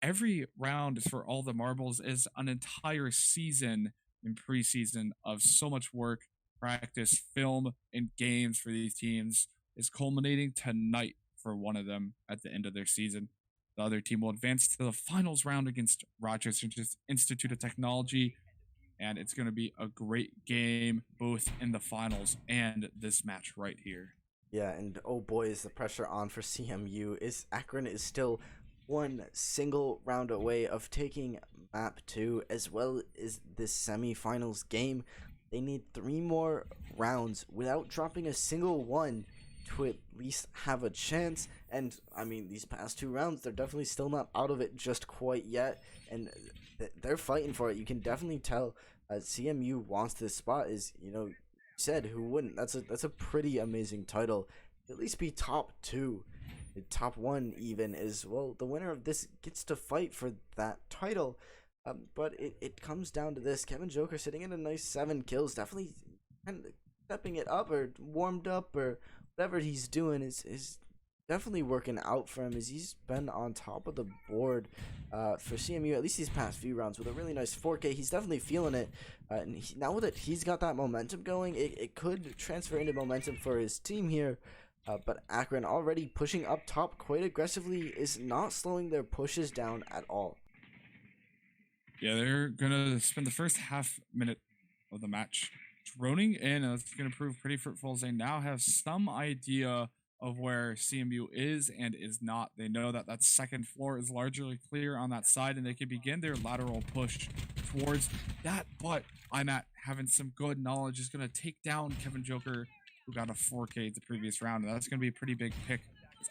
Every round is for all the marbles is an entire season in preseason of so much work, practice, film, and games for these teams is culminating tonight for one of them at the end of their season. The other team will advance to the finals round against Rochester Institute of Technology, and it's going to be a great game both in the finals and this match right here. Yeah, and oh boy, is the pressure on for CMU. Is Akron is still one single round away of taking map 2 as well as this semifinals game. They need 3 more rounds without dropping a single one to at least have a chance. And I mean, these past 2 rounds, they're definitely still not out of it just quite yet, and they're fighting for it. You can definitely tell CMU wants this spot. Is, said who wouldn't? That's a pretty amazing title. At least be top 2, top 1 even as well. The winner of this gets to fight for that title. But it comes down to this. Kevin Joker sitting in a nice 7 kills, definitely kind of stepping it up or warmed up or whatever he's doing is definitely working out for him, as he's been on top of the board for CMU at least these past few rounds with a really nice 4K. He's definitely feeling it, and now that he's got that momentum going, it could transfer into momentum for his team here. But Akron already pushing up top quite aggressively is not slowing their pushes down at all. Yeah, they're gonna spend the first half minute of the match droning in, and it's gonna prove pretty fruitful as they now have some idea of where CMU is and is not. They know that that second floor is largely clear on that side, and they can begin their lateral push towards that. But I'm at having some good knowledge is gonna take down Kevin Joker, who got a 4K the previous round, and that's gonna be a pretty big pick.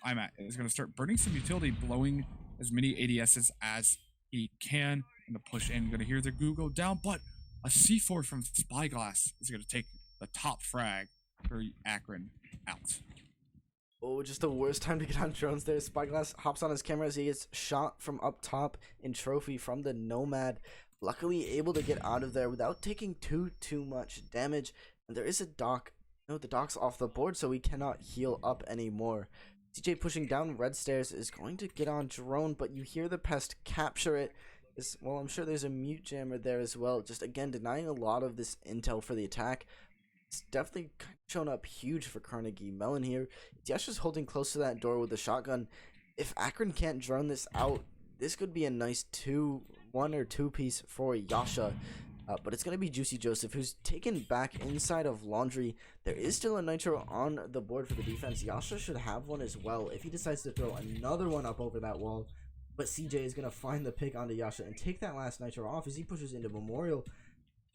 I'm at is gonna start burning some utility, blowing as many ADSs as he can, and to push in. Gonna hear the goo go down, but a C4 from Spyglass is gonna take the top frag for Akron out. Oh, just the worst time to get on drones there. Spyglass hops on his camera as he gets shot from up top in trophy from the Nomad. Luckily able to get out of there without taking too much damage. And there is a dock. No, the dock's off the board, so he cannot heal up anymore. CJ pushing down red stairs is going to get on drone, but you hear the pest capture it. Well, I'm sure there's a mute jammer there as well. Just again denying a lot of this intel for the attack. It's definitely shown up huge for Carnegie Mellon here. Yash just holding close to that door with the shotgun. If Akron can't drone this out, this could be a nice 1 or 2 piece for Yasha. But it's going to be Juicy Joseph, who's taken back inside of Laundry. There is still a Nitro on the board for the defense. Yasha should have one as well if he decides to throw another one up over that wall. But CJ is going to find the pick onto Yasha and take that last Nitro off as he pushes into Memorial,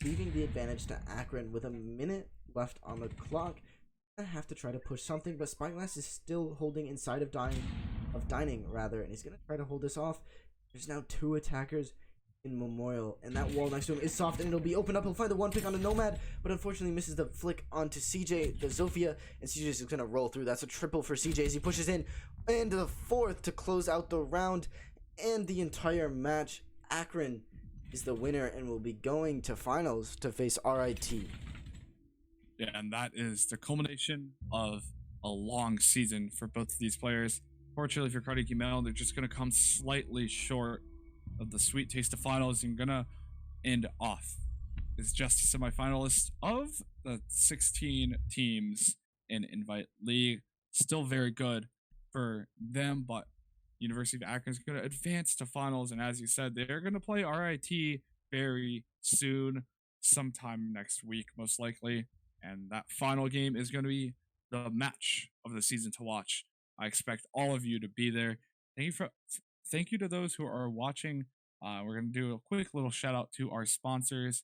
leaving the advantage to Akron with a minute left on the clock. I have to try to push something, but Spyglass is still holding inside of dining, and he's going to try to hold this off. There's now 2 attackers in Memorial, and that wall next to him is soft, and it'll be open up. He'll find the one pick on the Nomad, but unfortunately misses the flick onto CJ, the Zofia, and CJ is going to roll through. That's a triple for CJ as he pushes in, and the 4th to close out the round and the entire match. Akron is the winner and will be going to finals to face RIT. Yeah, and that is the culmination of a long season for both of these players. Fortunately for Carnegie Mellon, they're just going to come slightly short of the sweet taste of finals and going to end off as just a semifinalist of the 16 teams in Invite League. Still very good for them, but University of Akron is going to advance to finals, and as you said, they're going to play RIT very soon, sometime next week, most likely. And that final game is going to be the match of the season to watch. I expect all of you to be there. Thank you to those who are watching. We're going to do a quick little shout out to our sponsors.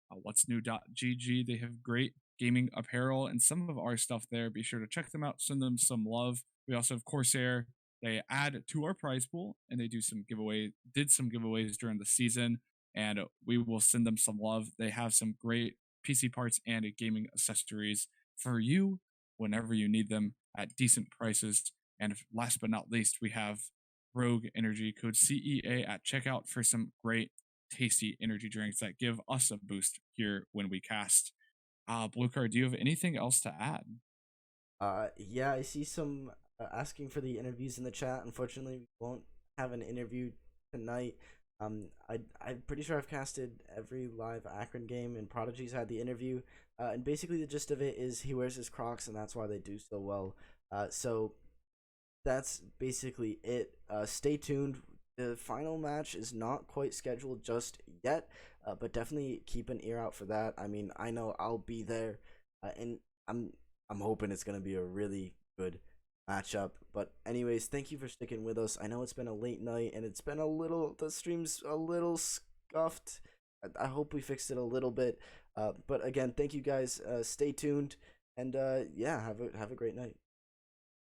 What's New.gg. They have great gaming apparel and some of our stuff there. Be sure to check them out, send them some love. We also have CORSAIR. They add to our prize pool and they did some giveaways during the season, and we will send them some love. They have some great PC parts and gaming accessories for you whenever you need them at decent prices. And last but not least, we have Rogue Energy, code CEA at checkout for some great, tasty energy drinks that give us a boost here when we cast. Blue Card, do you have anything else to add? Yeah, I see some asking for the interviews in the chat. Unfortunately, we won't have an interview tonight. I'm pretty sure I've casted every live Akron game, and Prodigy's had the interview. And basically, the gist of it is he wears his Crocs, and that's why they do so well. So that's basically it. Stay tuned. The final match is not quite scheduled just yet, but definitely keep an ear out for that. I mean, I know I'll be there, and I'm hoping it's gonna be a really good matchup. But anyways, thank you for sticking with us. I know it's been a late night and it's been the stream's a little scuffed. I hope we fixed it a little bit. But again, thank you guys. Stay tuned, and yeah, have a great night.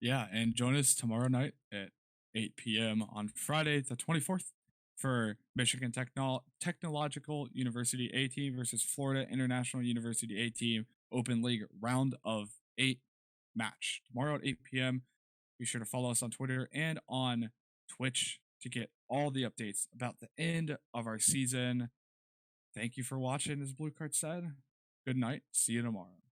Yeah, and join us tomorrow night at 8 p.m. on Friday, the 24th, for Michigan Technological University A team versus Florida International University A team Open League round of 8 match tomorrow at 8 p.m. Be sure to follow us on Twitter and on Twitch to get all the updates about the end of our season. Thank you for watching, as Blue Card said. Good night. See you tomorrow.